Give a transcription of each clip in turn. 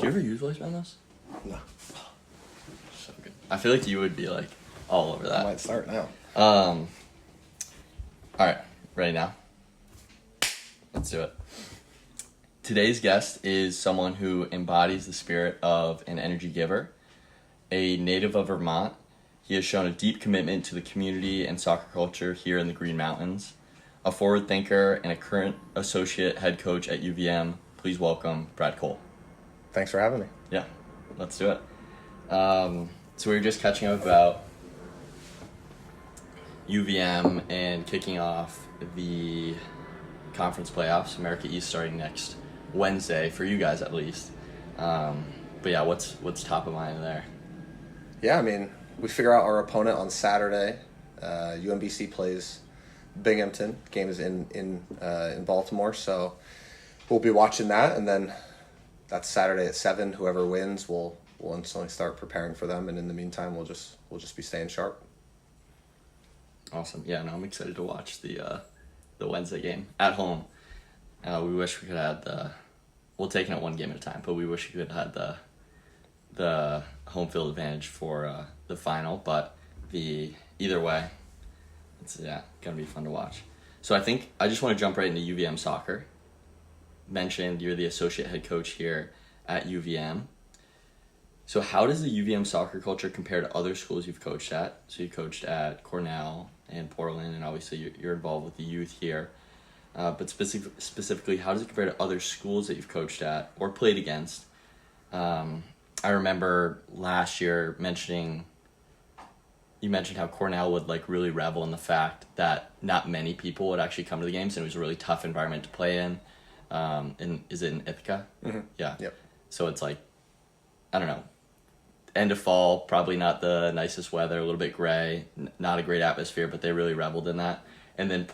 you ever use voice memos? No. So good. I feel like you would be like all over that. I might start now. All right, ready now? Let's do it. Today's guest is someone who embodies the spirit of an energy giver. A native of Vermont, he has shown a deep commitment to the community and soccer culture here in the Green Mountains. A forward thinker and a current associate head coach at UVM, please welcome Brad Cole. Thanks for having me. Yeah, let's do it. So we were just catching up about UVM and kicking off the conference playoffs, America East starting next Wednesday, for you guys at least. But yeah, what's top of mind there? Yeah, I mean, we figure out our opponent on Saturday. UMBC plays Binghamton. The game is in Baltimore, so we'll be watching that, and then that's Saturday at 7. Whoever wins, we'll instantly start preparing for them, and in the meantime, we'll just be staying sharp. Awesome. Yeah, no, I'm excited to watch the Wednesday game at home. We wish we could have we're taking it one game at a time, but we wish we could have had the home field advantage for the final. But either way, it's gonna be fun to watch. So I just want to jump right into UVM soccer. Mentioned you're the associate head coach here at UVM. So how does the UVM soccer culture compare to other schools you've coached at? So you coached at Cornell and Portland, and obviously you're involved with the youth here. But specifically, how does it compare to other schools that you've coached at or played against? I remember last year you mentioned how Cornell would like really revel in the fact that not many people would actually come to the games, and it was a really tough environment to play in. Is it in Ithaca? Mm-hmm. Yeah. Yep. So it's like, I don't know, end of fall, probably not the nicest weather, a little bit gray, not a great atmosphere, but they really reveled in that. And then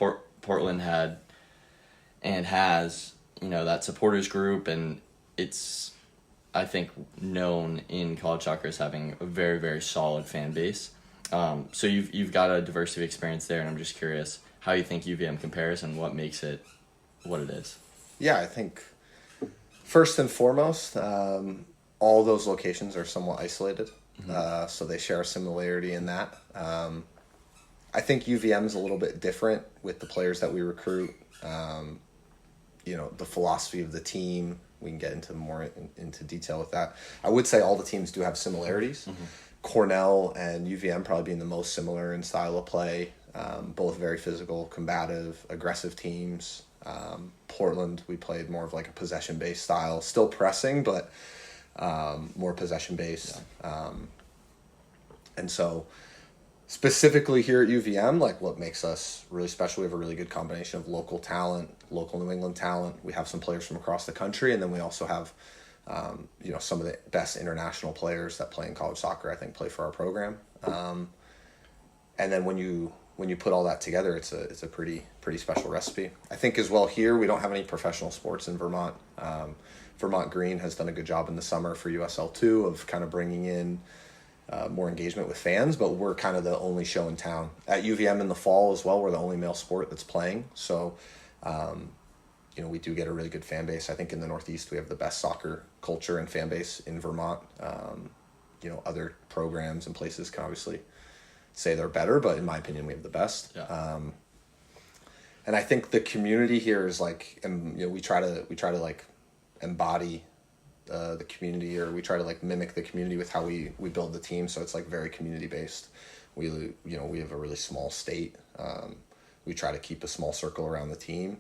Portland had and has, that supporters group, and it's, I think, known in college soccer as having a very, very solid fan base. So you've got a diversity of experience there, and I'm just curious how you think UVM compares and what makes it what it is. Yeah, I think first and foremost, all those locations are somewhat isolated, so they share a similarity in that. I think UVM is a little bit different with the players that we recruit. The philosophy of the team, we can get into detail with that. I would say all the teams do have similarities. Mm-hmm. Cornell and UVM probably being the most similar in style of play, both very physical, combative, aggressive teams. Portland, we played more of like a possession-based style, still pressing, but more possession-based. Yeah. And so specifically here at UVM, like what makes us really special, we have a really good combination of local talent, local New England talent. We have some players from across the country, and then we also have some of the best international players that play in college soccer, I think, play for our program. And then when you put all that together, it's a pretty special recipe. I think as well here, we don't have any professional sports in Vermont. Vermont Green has done a good job in the summer for USL2 of kind of bringing in more engagement with fans, but we're kind of the only show in town. At UVM in the fall as well, we're the only male sport that's playing. So, we do get a really good fan base. I think in the Northeast, we have the best soccer culture and fan base in Vermont. Other programs and places can obviously say they're better, but in my opinion, we have the best. Yeah. And I think the community here is like, we try to like embody the community, or we try to like mimic the community with how we build the team. So it's like very community based. We have a really small state. We try to keep a small circle around the team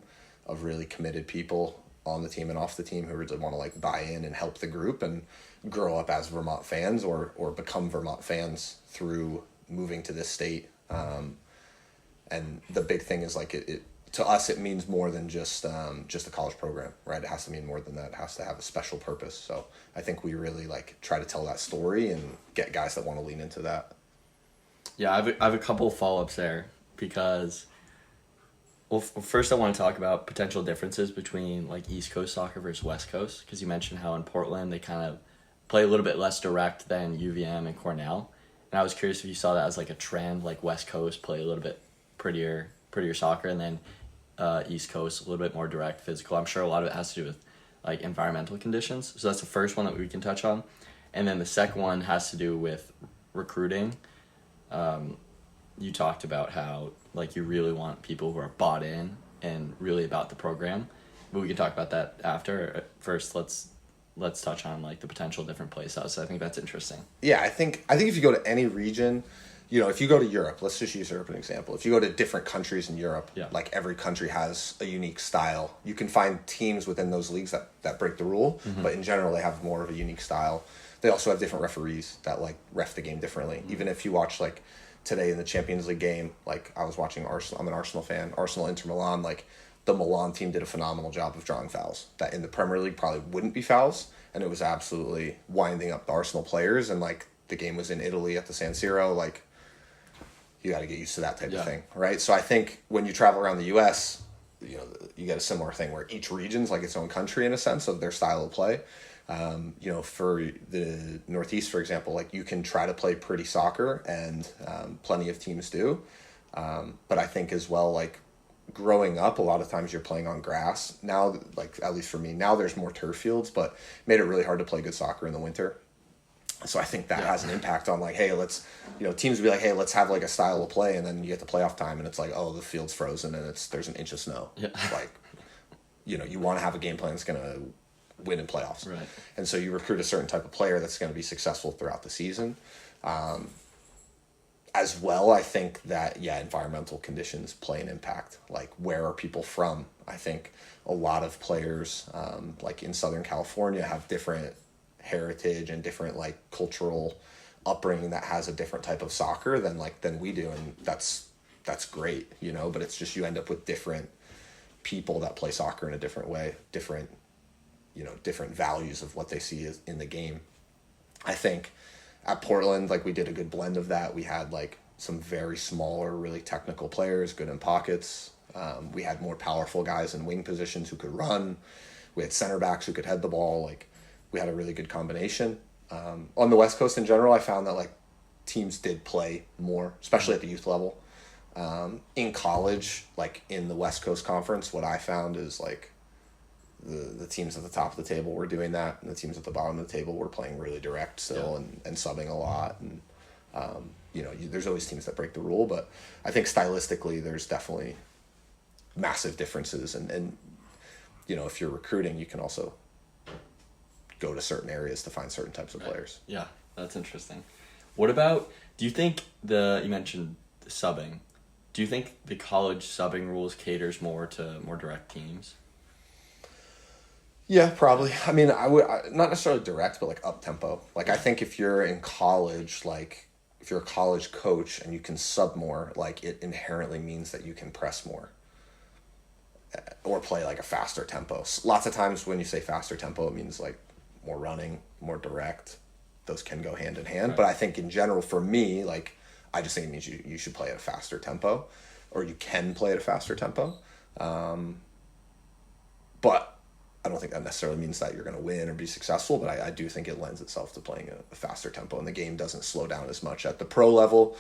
of really committed people on the team and off the team who really want to like buy in and help the group and grow up as Vermont fans or become Vermont fans through moving to this state. And the big thing is like it to us, it means more than just a college program, right? It has to mean more than that. It has to have a special purpose. So I think we really like try to tell that story and get guys that want to lean into that. Yeah, I have a couple of follow-ups there because, well, first I want to talk about potential differences between like East Coast soccer versus West Coast, because you mentioned how in Portland they kind of play a little bit less direct than UVM and Cornell. And I was curious if you saw that as like a trend, like West Coast play a little bit prettier soccer, and then East Coast a little bit more direct, physical. I'm sure a lot of it has to do with like environmental conditions. So that's the first one that we can touch on. And then the second one has to do with recruiting. You talked about how like you really want people who are bought in and really about the program, but we can talk about that after. First, let's touch on like the potential different play styles. So I think that's interesting. Yeah, I think if you go to any region, you know, if you go to Europe, let's just use Europe as an example. If you go to different countries in Europe, like every country has a unique style. You can find teams within those leagues that break the rule, but in general they have more of a unique style. They also have different referees that like ref the game differently. Even if you watch like today in the Champions League game, like I was watching Arsenal. I'm an Arsenal fan. Arsenal Inter Milan, like the Milan team did a phenomenal job of drawing fouls that in the Premier League probably wouldn't be fouls, and it was absolutely winding up the Arsenal players. And like the game was in Italy at the San Siro, like you got to get used to that type of thing, right? So I think when you travel around the U.S., you know, you get a similar thing where each region's like its own country in a sense of their style of play. You know, for the Northeast, for example, like you can try to play pretty soccer, and plenty of teams do. But I think as well, like growing up, a lot of times you're playing on grass. Now, like at least for me, now there's more turf fields, but made it really hard to play good soccer in the winter. So I think that has an impact on like, hey, let's, you know, teams would be like, hey, let's have like a style of play, and then you get to playoff time, and it's like, oh, the field's frozen, and there's an inch of snow. Yeah. Like, you know, you want to have a game plan that's gonna win in playoffs. Right. And so you recruit a certain type of player that's going to be successful throughout the season. As well, I think that, environmental conditions play an impact. Like, where are people from? I think a lot of players, like in Southern California, have different heritage and different like cultural upbringing that has a different type of soccer than we do. And that's great, you know, but it's just, you end up with different people that play soccer in a different way, different values of what they see in the game. I think at Portland, like we did a good blend of that. We had like some very smaller, really technical players, good in pockets. We had more powerful guys in wing positions who could run. We had center backs who could head the ball. Like we had a really good combination. On the West Coast in general, I found that like teams did play more, especially at the youth level. In college, like in the West Coast Conference, what I found is like the teams at the top of the table were doing that, and the teams at the bottom of the table were playing really direct still and subbing a lot. And you know, there's always teams that break the rule, but I think stylistically there's definitely massive differences. And you know, if you're recruiting, you can also go to certain areas to find certain types of players. Yeah, that's interesting. What about, do you think you mentioned the subbing, do you think the college subbing rules caters more to more direct teams? Yeah, probably. I mean, I would not necessarily direct, but like up tempo. Like I think if you're in college, like if you're a college coach and you can sub more, like it inherently means that you can press more or play like a faster tempo. Lots of times when you say faster tempo, it means like more running, more direct. Those can go hand in hand. Right. But I think in general, for me, like I just think it means you should play at a faster tempo, or you can play at a faster tempo. But I don't think that necessarily means that you're going to win or be successful, but I do think it lends itself to playing a faster tempo, and the game doesn't slow down as much. At the pro level,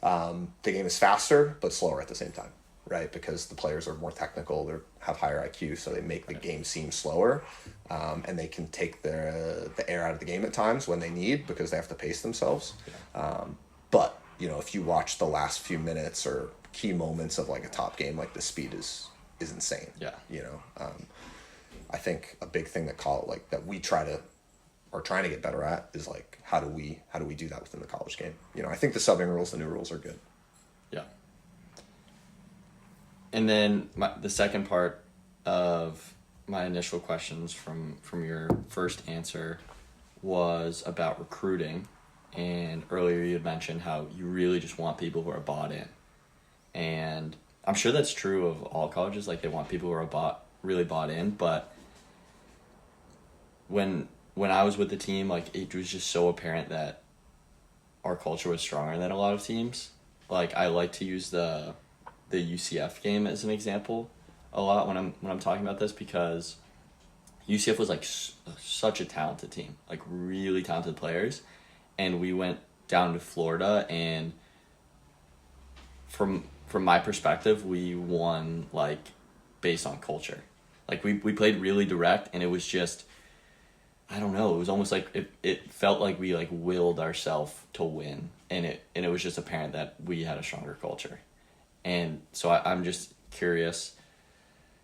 the game is faster, but slower at the same time, right? Because the players are more technical, they have higher IQ, so they make the game seem slower, and they can take the air out of the game at times when they need, because they have to pace themselves. But, you know, if you watch the last few minutes or key moments of like a top game, like the speed is insane. Yeah. You know, I think a big thing that we are trying to get better at is like how do we do that within the college game? You know, I think the subbing rules, the new rules are good. Yeah. And then the second part of my initial questions from your first answer was about recruiting, and earlier you had mentioned how you really just want people who are bought in, and I'm sure that's true of all colleges. Like they want people who are really bought in, but when I was with the team, like it was just so apparent that our culture was stronger than a lot of teams. Like I like to use the UCF game as an example a lot when I'm talking about this, because UCF was like such a talented team, like really talented players, and we went down to Florida, and from my perspective, we won like based on culture. Like we played really direct, and it was just, I don't know, it was almost like it felt like we like willed ourselves to win, and it was just apparent that we had a stronger culture. And so I'm just curious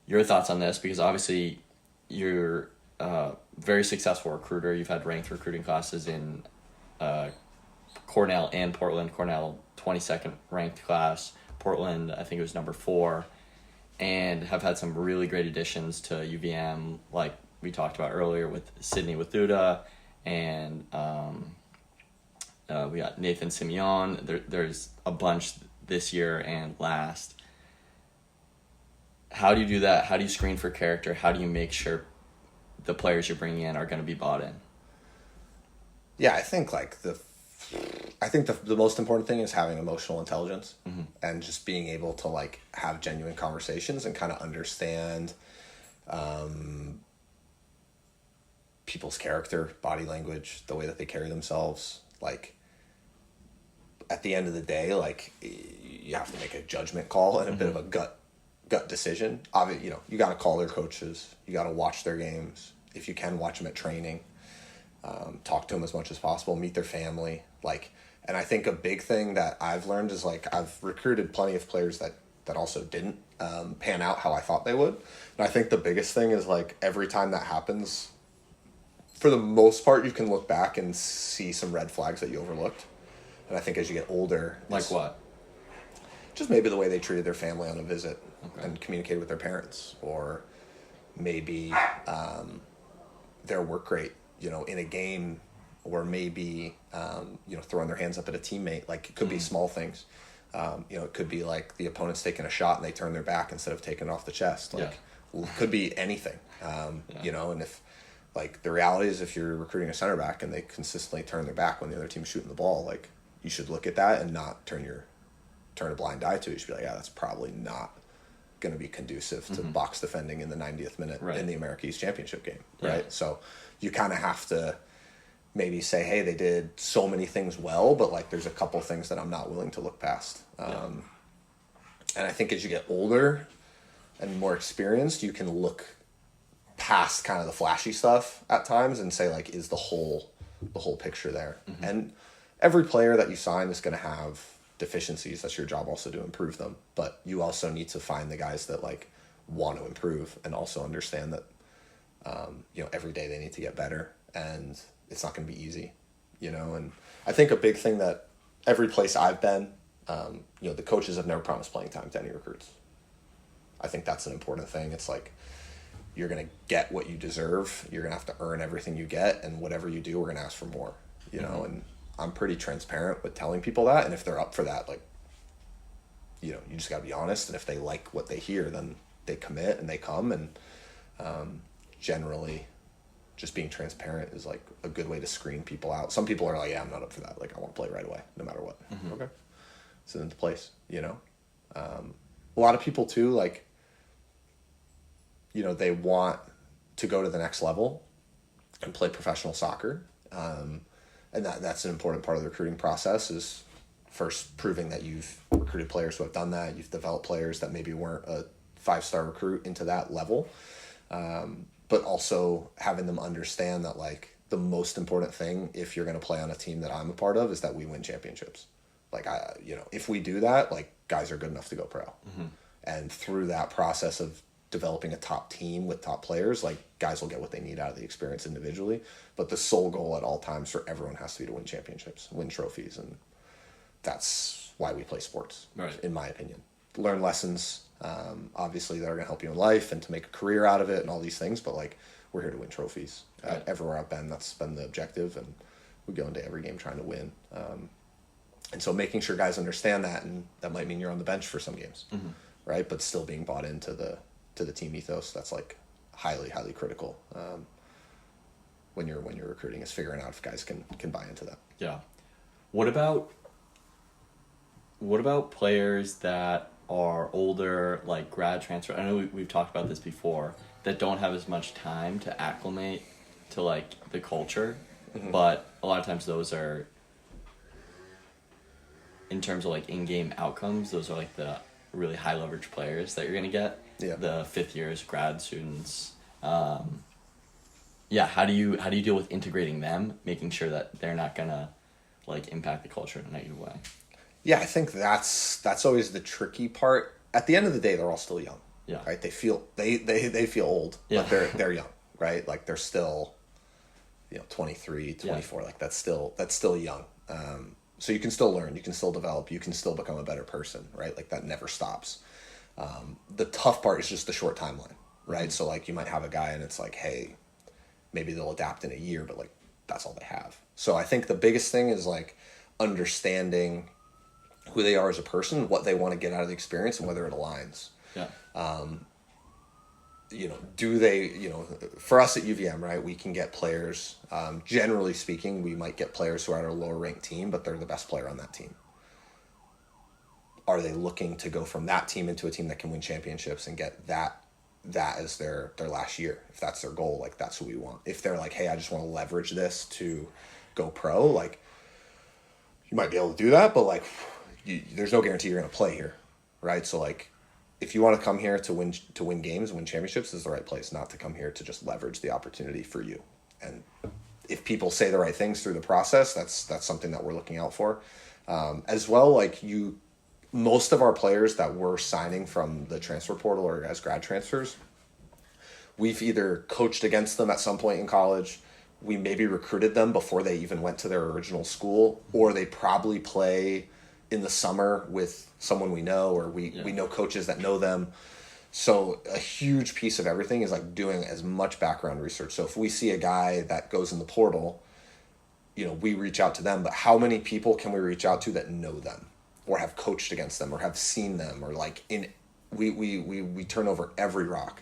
your thoughts on this, because obviously you're a very successful recruiter. You've had ranked recruiting classes in Cornell and Portland. Cornell 22nd ranked class. Portland, I think it was number 4, and have had some really great additions to UVM, like we talked about earlier with Sydney Wathuda, and we got Nathan Simeon. There's a bunch this year and last. How do you do that? How do you screen for character? How do you make sure the players you're bringing in are going to be bought in? Yeah, I think the most important thing is having emotional intelligence, and just being able to like have genuine conversations and kind of understand people's character, body language, the way that they carry themselves. Like at the end of the day, like you have to make a judgment call and a bit of a gut decision. Obviously, you got to call their coaches. You got to watch their games. If you can, watch them at training. Talk to them as much as possible. Meet their family. And I think a big thing that I've learned is like I've recruited plenty of players that also didn't pan out how I thought they would. And I think the biggest thing is like every time that happens, for the most part, you can look back and see some red flags that you overlooked. And I think as you get older, like what? Just maybe the way they treated their family on a visit and communicated with their parents, or maybe their work rate, in a game, or maybe throwing their hands up at a teammate. Like it could be small things. It could be like the opponent's taking a shot and they turn their back instead of taking it off the chest. It could be anything. And if like the reality is if you're recruiting a center back and they consistently turn their back when the other team's shooting the ball, like you should look at that and not turn a blind eye to it. You should be like, yeah, that's probably not going to be conducive to box defending in the 90th minute in the America East Championship game, right? Yeah. So you kind of have to maybe say, hey, they did so many things well, but like there's a couple things that I'm not willing to look past. And I think as you get older and more experienced, you can look past kind of the flashy stuff at times and say like, is the whole picture there? And every player that you sign is going to have deficiencies. That's your job also to improve them, but you also need to find the guys that like want to improve and also understand that every day they need to get better, and it's not going to be easy, and I think a big thing that every place I've been, the coaches have never promised playing time to any recruits. I think that's an important thing. It's like you're going to get what you deserve. You're going to have to earn everything you get, and whatever you do, we're going to ask for more, and I'm pretty transparent with telling people that. And if they're up for that, like, you just got to be honest. And if they like what they hear, then they commit and they come. And generally, just being transparent is like a good way to screen people out. Some people are like, yeah, I'm not up for that. Like, I want to play right away, no matter what. Okay. So into place, a lot of people too, like, they want to go to the next level and play professional soccer. And that's an important part of the recruiting process, is first proving that you've recruited players who have done that. You've developed players that maybe weren't a 5-star recruit into that level. But also having them understand that like the most important thing, if you're going to play on a team that I'm a part of, is that we win championships. Like if we do that, like guys are good enough to go pro. And through that process of developing a top team with top players, like guys will get what they need out of the experience individually, but the sole goal at all times for everyone has to be to win championships, win trophies. And that's why we play sports, in my opinion. Learn lessons, obviously, that are going to help you in life and to make a career out of it and all these things, but like we're here to win trophies. Everywhere I've been, that's been the objective, and we go into every game trying to win. And so making sure guys understand that, and that might mean you're on the bench for some games, right? But still being bought into the team ethos, that's like highly, highly critical when you're recruiting, is figuring out if guys can buy into that. Yeah. What about players that are older, like grad transfer? I know we've talked about this before, that don't have as much time to acclimate to like the culture, but a lot of times those are, in terms of like in-game outcomes, those are like the really high leverage players that you're going to get. the 5th years, grad students. How do you deal with integrating them, making sure that they're not gonna like impact the culture in a negative way? Yeah, I think that's always the tricky part. At the end of the day, they're all still young. Yeah. Right. They feel old, but they're young, right? Like they're still, 23, 24. Like that's still young. So you can still learn, you can still develop, you can still become a better person, right? Like that never stops. The tough part is just the short timeline, right? Mm-hmm. So like you might have a guy and it's like, hey, maybe they'll adapt in a year, but like that's all they have. So I think the biggest thing is like understanding who they are as a person, what they want to get out of the experience, and whether it aligns. Yeah. Do they, for us at UVM, right, we can get players, generally speaking, we might get players who are at a lower ranked team, but they're the best player on that team. Are they looking to go from that team into a team that can win championships and get that as their last year? If that's their goal, like that's who we want. If they're like, hey, I just want to leverage this to go pro, like you might be able to do that, but like there's no guarantee you're going to play here, right? So like, if you want to come here to win games, win championships, this is the right place. Not to come here to just leverage the opportunity for you. And if people say the right things through the process, that's something that we're looking out for. As well, like most of our players that we're signing from the transfer portal or as grad transfers, we've either coached against them at some point in college, we maybe recruited them before they even went to their original school, or they probably play in the summer with someone we know, or we know coaches that know them. So a huge piece of everything is like doing as much background research. So if we see a guy that goes in the portal, we reach out to them, but how many people can we reach out to that know them or have coached against them or have seen them, or like we turn over every rock.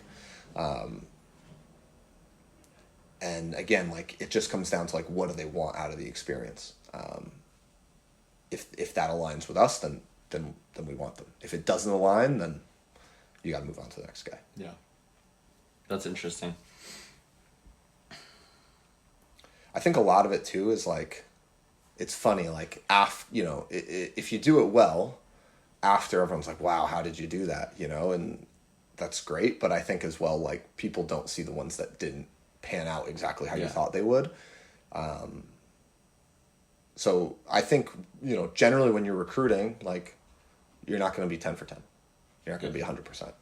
And again, like it just comes down to like, what do they want out of the experience? If that aligns with us, then we want them. If it doesn't align, then you got to move on to the next guy. Yeah. That's interesting. I think a lot of it too is like, it's funny, like if you do it well, after everyone's like, wow, how did you do that? And that's great. But I think as well, like people don't see the ones that didn't pan out exactly how you thought they would. So I think, generally when you're recruiting, like you're not going to be 10 for 10. You're not going to be 100%.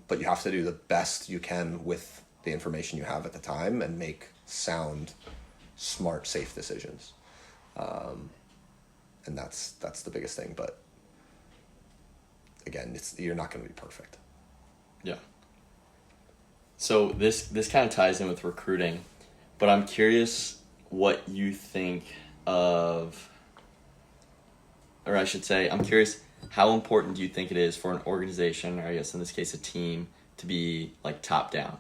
But you have to do the best you can with the information you have at the time and make sound, smart, safe decisions. And that's the biggest thing. But again, you're not going to be perfect. Yeah. So this kind of ties in with recruiting, but I'm curious what you think of, or I should say, I'm curious, how important do you think it is for an organization, or I guess in this case a team, to be like top down?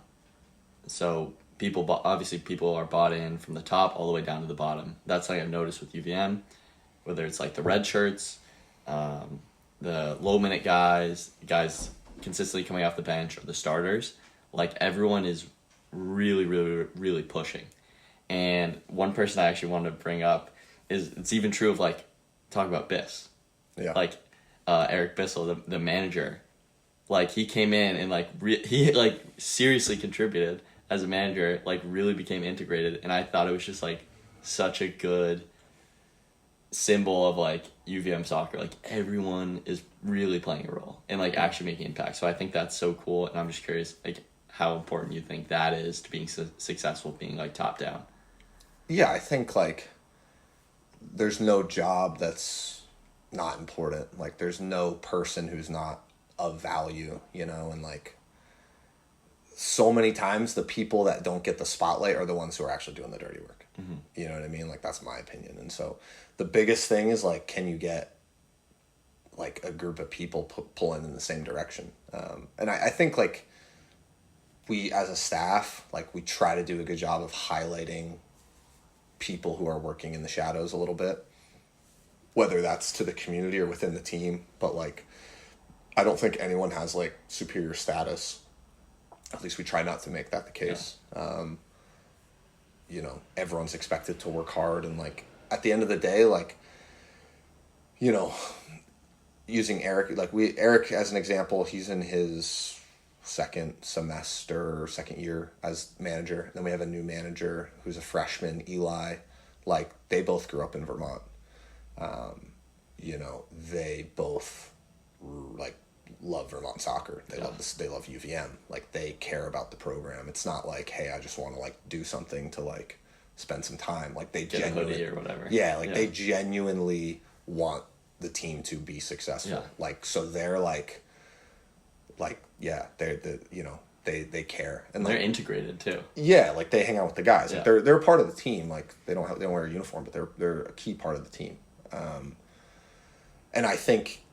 So people are bought in from the top all the way down to the bottom. That's something I've noticed with UVM, whether it's like the red shirts, the low minute guys consistently coming off the bench, or the starters. Like everyone is really, really, really pushing. And one person I actually wanted to bring up is, it's even true of like, talk about Biss. Yeah. Like Eric Bissell, the manager. Like he came in and like he like seriously contributed as a manager, like really became integrated. And I thought it was just like such a good symbol of like UVM soccer. Like everyone is really playing a role and like actually making impact. So I think that's so cool. And I'm just curious, like how important you think that is to being successful, being like top down. Yeah, I think like there's no job that's not important. Like there's no person who's not of value, and like so many times the people that don't get the spotlight are the ones who are actually doing the dirty work. Mm-hmm. You know what I mean? Like that's my opinion. And so the biggest thing is like, can you get like a group of people pulling in the same direction? And I think like we as a staff, like we try to do a good job of highlighting people who are working in the shadows a little bit, whether that's to the community or within the team. But like, I don't think anyone has like superior status. At least we try not to make that the case. Yeah. Everyone's expected to work hard, and like at the end of the day, like, using Eric, like Eric as an example, he's in his second semester or second year as manager. Then we have a new manager who's a freshman, Eli. Like, they both grew up in Vermont. They both like love Vermont soccer. They love this. They love UVM. Like, they care about the program. It's not like, hey, I just want to like do something to like spend some time. Like, they Get genuinely, a hoodie or whatever. they genuinely want the team to be successful. Yeah. Like, so they're they care, and they're like, integrated too. yeah, like they hang out with the guys. Yeah. Like, they're a part of the team. Like, they don't wear a uniform, but they're a key part of the team. And I think,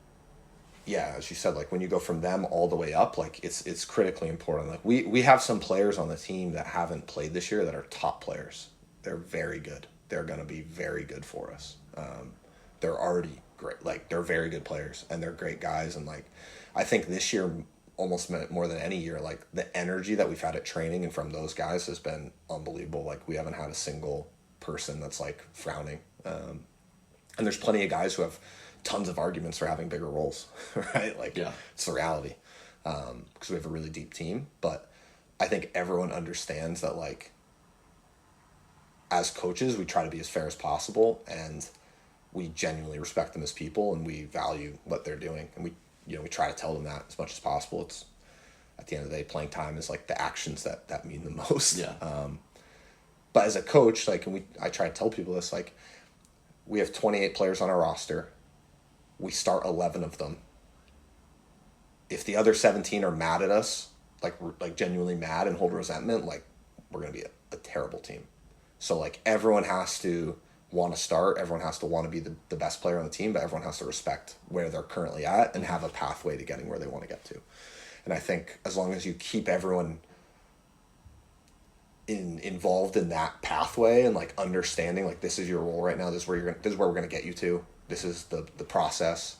yeah, as you said, like when you go from them all the way up, like it's critically important. Like, we have some players on the team that haven't played this year that are top players. They're very good. They're going to be very good for us. They're already great. Like, they're very good players, and they're great guys. And like, I think this year, almost more than any year, like the energy that we've had at training and from those guys has been unbelievable. Like, we haven't had a single person that's like frowning. And there's plenty of guys who have tons of arguments for having bigger roles, right? Like, it's the reality. Because we have a really deep team, but I think everyone understands that, like, as coaches, we try to be as fair as possible, and we genuinely respect them as people, and we value what they're doing, and we try to tell them that as much as possible. It's, at the end of the day, playing time is like the actions that mean the most. Yeah. But as a coach, like, I try to tell people this, like, we have 28 players on our roster. We start 11 of them. If the other 17 are mad at us, like genuinely mad and hold resentment, like, we're going to be a terrible team. So, like, everyone has to want to start. Everyone has to want to be the best player on the team, but everyone has to respect where they're currently at and have a pathway to getting where they want to get to. And I think as long as you keep everyone involved in that pathway and like understanding, like, this is your role right now, this is where we're going to get you to, this is the process,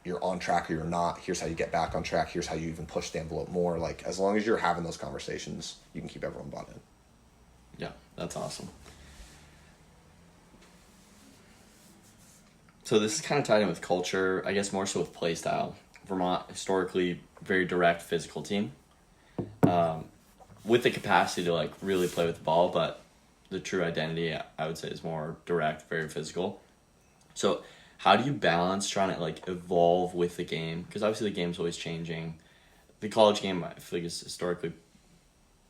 you're on track or you're not, here's how you get back on track, here's how you even push the envelope more. Like, as long as you're having those conversations, you can keep everyone bought in. Yeah, that's awesome. So this is kind of tied in with culture, I guess more so with play style. Vermont, historically, very direct physical team. With the capacity to like really play with the ball, but the true identity, I would say, is more direct, very physical. So how do you balance trying to like evolve with the game? Because obviously the game's always changing. The college game, I feel like, is historically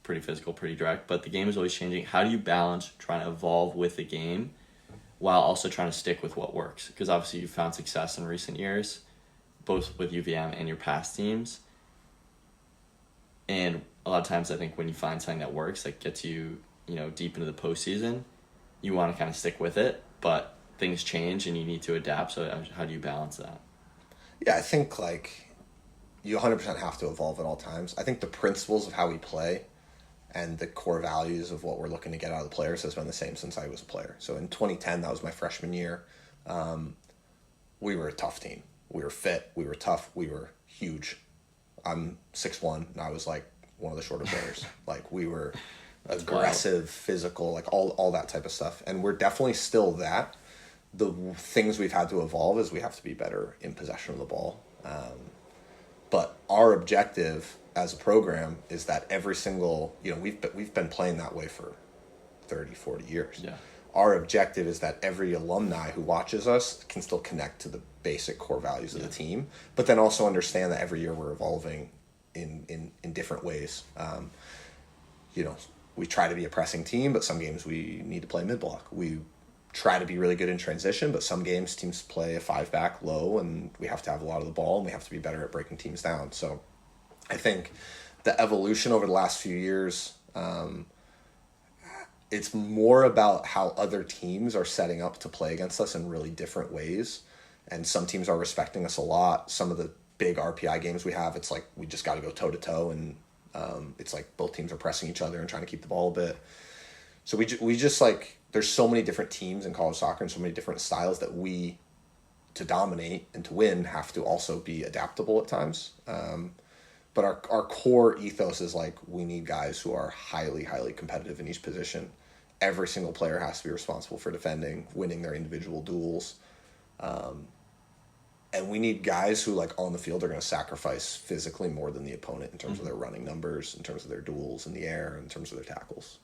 pretty physical, pretty direct, but the game is always changing. How do you balance trying to evolve with the game while also trying to stick with what works? Because obviously you've found success in recent years, both with UVM and your past teams. And a lot of times I think when you find something that works, that gets you, deep into the postseason, you want to kind of stick with it, but things change and you need to adapt. So how do you balance that? Yeah, I think like you 100% have to evolve at all times. I think the principles of how we play and the core values of what we're looking to get out of the players has been the same since I was a player. So in 2010, that was my freshman year. We were a tough team. We were fit. We were tough. We were huge. I'm 6'1", and I was like one of the shorter players. Like, we were aggressive, physical, like all that type of stuff. And we're definitely still that. The things we've had to evolve is we have to be better in possession of the ball. But our objective as a program is that every single, we've been playing that way for 30, 40 years. Yeah. Our objective is that every alumni who watches us can still connect to the basic core values of the team, but then also understand that every year we're evolving in different ways. We try to be a pressing team, but some games we need to play mid-block. We try to be really good in transition, but some games teams play a 5-back low, and we have to have a lot of the ball, and we have to be better at breaking teams down. So I think the evolution over the last few years, it's more about how other teams are setting up to play against us in really different ways. And some teams are respecting us a lot. Some of the big RPI games we have, it's like we just got to go toe-to-toe, and it's like both teams are pressing each other and trying to keep the ball a bit. So we just like, there's so many different teams in college soccer and so many different styles that we, to dominate and to win, have to also be adaptable at times. But our core ethos is like, we need guys who are highly, highly competitive in each position. Every single player has to be responsible for defending, winning their individual duels. And we need guys who, like, on the field are going to sacrifice physically more than the opponent in terms of their running numbers, in terms of their duels in the air, in terms of their tackles.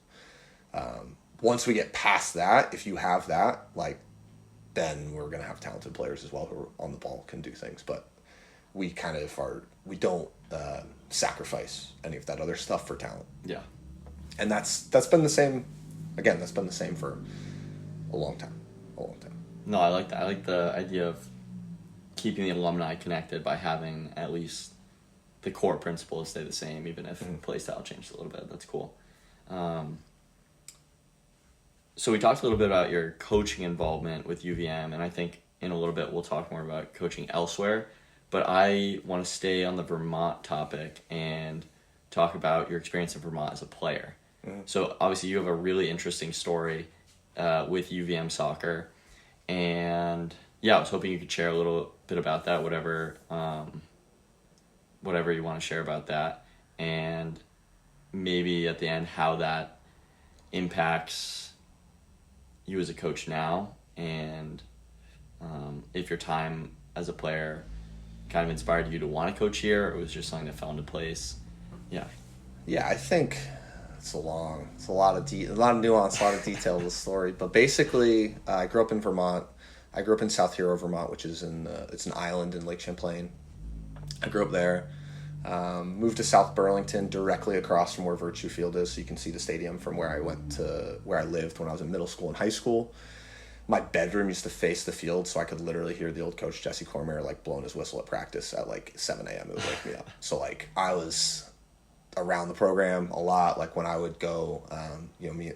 Once we get past that, if you have that, like, then we're going to have talented players as well who are on the ball, can do things. But we kind of we don't sacrifice any of that other stuff for talent. Yeah. And that's been the same. Again, that's been the same for a long time. No, I like that. I like the idea of keeping the alumni connected by having at least the core principles stay the same, even if playstyle changed a little bit. That's cool. So we talked a little bit about your coaching involvement with UVM, and I think in a little bit we'll talk more about coaching elsewhere. But I want to stay on the Vermont topic and talk about your experience in Vermont as a player. So obviously you have a really interesting story with UVM soccer, and I was hoping you could share a little bit about that, whatever you want to share about that, and maybe at the end how that impacts you as a coach now, and if your time as a player kind of inspired you to want to coach here, or it was just something that fell into place. I think it's a lot of nuance, a lot of detail to the story. But basically, I grew up in Vermont. I grew up in South Hero, Vermont, which is it's an island in Lake Champlain. I grew up there. Moved to South Burlington, directly across from where Virtue Field is, so you can see the stadium from where I lived when I was in middle school and high school. My bedroom used to face the field, so I could literally hear the old coach Jesse Cormier like blowing his whistle at practice at like 7 a.m. It would wake me up. So like I was around the program a lot. Like when I would go,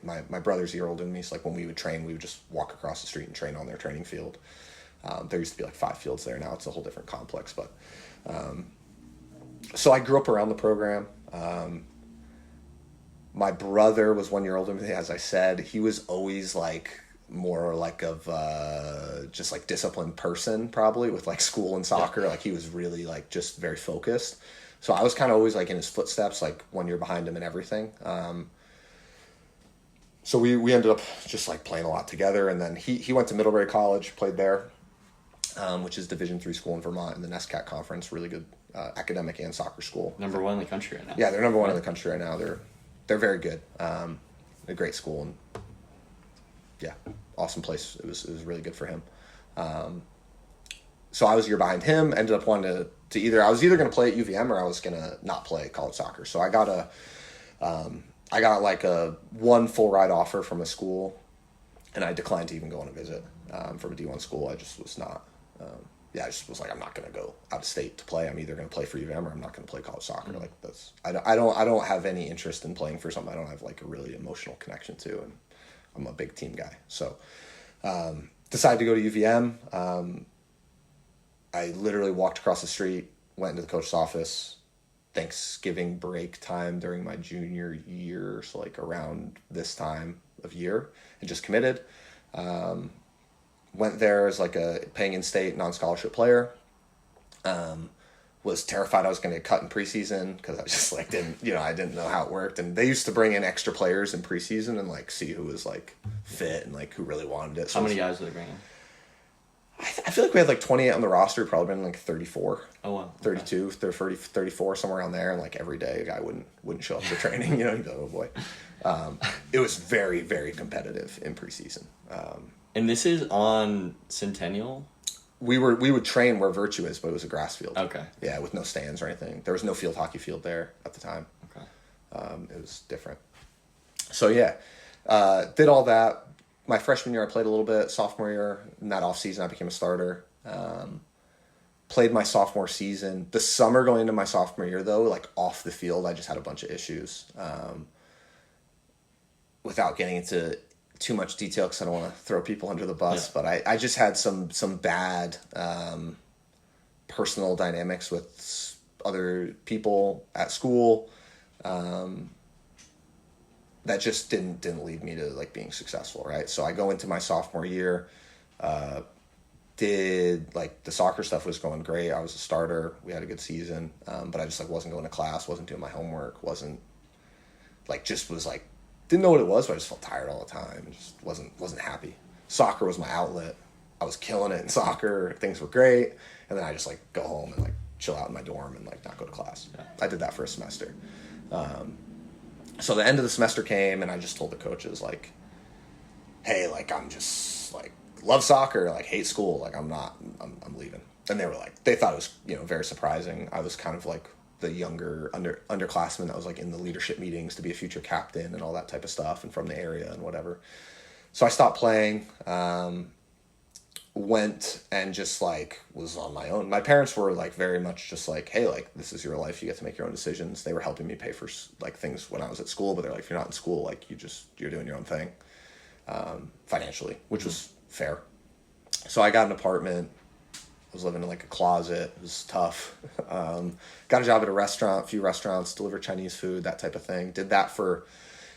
my brother's a year older than me, so like when we would train, we would just walk across the street and train on their training field. There used to be like 5 fields there. Now it's a whole different complex, but so I grew up around the program. My brother was 1 year older than me, as I said. He was always like more like of just like disciplined person, probably, with like school and soccer. Like he was really like just very focused. So I was kind of always like in his footsteps, like 1 year behind him and everything. So we ended up just like playing a lot together. And then he went to Middlebury College, played there, which is Division III school in Vermont in the NESCAC conference, really good academic and soccer school. Number 1 in the country right now. Yeah, they're number 1 in the country right now. They're very good. A great school, and awesome place. It was really good for him. So I was a year behind him. Ended up wanting to I was either going to play at UVM or I was going to not play college soccer. So I got like a 1 full ride offer from a school, and I declined to even go on a visit from a D1 school. I just was not. I just was like, I'm not going to go out of state to play. I'm either going to play for UVM or I'm not going to play college soccer. Like that's I don't have any interest in playing for something I don't have like a really emotional connection to, and I'm a big team guy. So decided to go to UVM. I literally walked across the street, went into the coach's office, Thanksgiving break time during my junior year, so like around this time of year, and just committed. Went there as like a paying in-state non-scholarship player. Was terrified I was going to get cut in preseason because I just like I didn't know how it worked. And they used to bring in extra players in preseason and like see who was like fit and like who really wanted it. So how many guys did they bring in? I feel like we had like 28 on the roster, probably been like 34. Oh, wow. 32, 30, 34, somewhere around there. And like every day a guy wouldn't show up for training, he'd be like, oh boy. It was very, very competitive in preseason. And this is on Centennial? We would train where Virtue is, but it was a grass field. Okay. Yeah, with no stands or anything. There was no field hockey field there at the time. Okay. It was different. So did all that. My freshman year I played a little bit. Sophomore year, in that off season I became a starter. Played my sophomore season. The summer going into my sophomore year though, like off the field, I just had a bunch of issues. Without getting into too much detail because I don't want to throw people under the bus, but I just had some bad personal dynamics with other people at school that just didn't lead me to like being successful, right? So I go into my sophomore year, did like the soccer stuff was going great. I was a starter. We had a good season, but I just like wasn't going to class, wasn't doing my homework, didn't know what it was, but I just felt tired all the time. Just wasn't happy. Soccer was my outlet. I was killing it in soccer. Things were great. And then I just like go home and like chill out in my dorm and like not go to class. Yeah. I did that for a semester. So the end of the semester came and I just told the coaches like, hey, like I'm just like love soccer, like hate school. Like I'm leaving. And they were like, they thought it was, you know, very surprising. I was kind of like the younger underclassman that was like in the leadership meetings to be a future captain and all that type of stuff and from the area and whatever. So I stopped playing, went and just like was on my own. My parents were like very much just like, hey, like this is your life. You get to make your own decisions. They were helping me pay for like things when I was at school, but they're like, if you're not in school, like you're doing your own thing financially, which was fair. So I got an apartment. I was living in like a closet. It was tough. Got a job at a few restaurants, delivered Chinese food, that type of thing. Did that for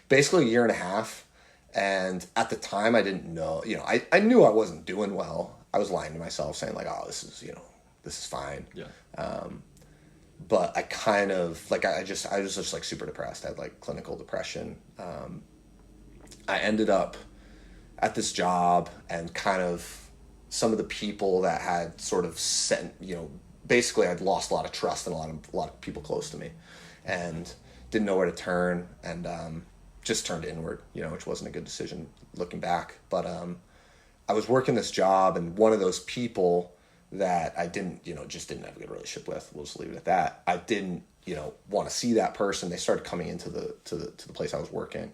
basically a year and a half. And at the time I didn't know, you know, I knew I wasn't doing well. I was lying to myself saying like, oh, this is fine. Yeah. But I kind of like, I was just like super depressed. I had like clinical depression. I ended up at this job and kind of some of the people that had sort of sent, you know, basically I'd lost a lot of trust in a lot of people close to me and didn't know where to turn and just turned inward, you know, which wasn't a good decision looking back. But I was working this job and one of those people that I didn't have a good relationship with, we'll just leave it at that. I didn't, you know, want to see that person. They started coming into the place I was working.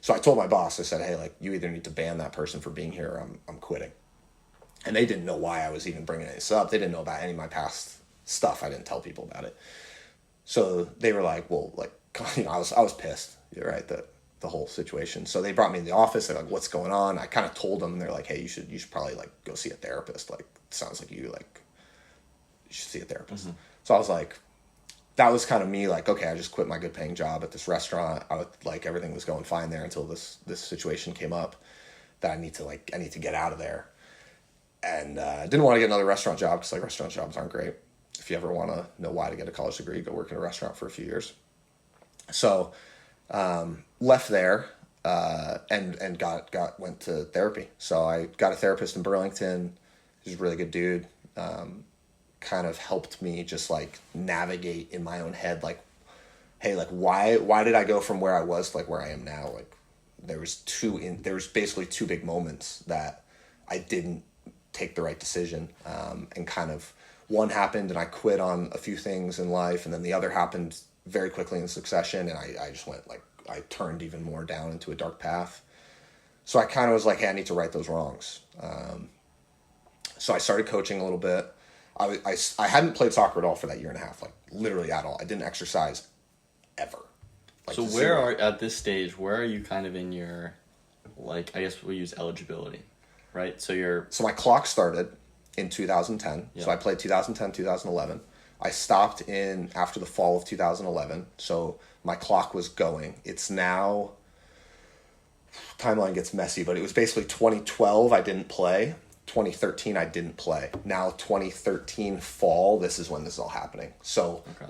So I told my boss, I said, hey, like you either need to ban that person for being here or I'm quitting. And they didn't know why I was even bringing this up. They didn't know about any of my past stuff. I didn't tell people about it. So they were like, well, like, you know, I was pissed, you're right, the whole situation. So they brought me in the office. They're like, what's going on? I kind of told them, and they're like, hey, you should probably like go see a therapist. Like, it sounds like you should see a therapist. Mm-hmm. So I was like, that was kind of me like, okay, I just quit my good paying job at this restaurant. Everything was going fine there until this situation came up that I need to get out of there. And I didn't want to get another restaurant job because like restaurant jobs aren't great. If you ever want to know why to get a college degree, go work in a restaurant for a few years. So left there and went to therapy. So I got a therapist in Burlington. He's a really good dude. Kind of helped me just like navigate in my own head, like, hey, like why did I go from where I was to like where I am now? Like there was basically two big moments that I didn't take the right decision. And kind of one happened and I quit on a few things in life, and then the other happened very quickly in succession, and I just went like, I turned even more down into a dark path. So I kind of was like, hey, I need to right those wrongs. So I started coaching a little bit. I hadn't played soccer at all for that year and a half, like literally at all. I didn't exercise ever. Like, so at this stage, where are you kind of in your, like, I guess we'll use eligibility, right? So my clock started in 2010. Yep. So I played 2010, 2011. I stopped in after the fall of 2011. So my clock was going. It's now, timeline gets messy, but it was basically 2012 I didn't play. 2013 I didn't play. Now 2013 fall, this is when this is all happening. So okay.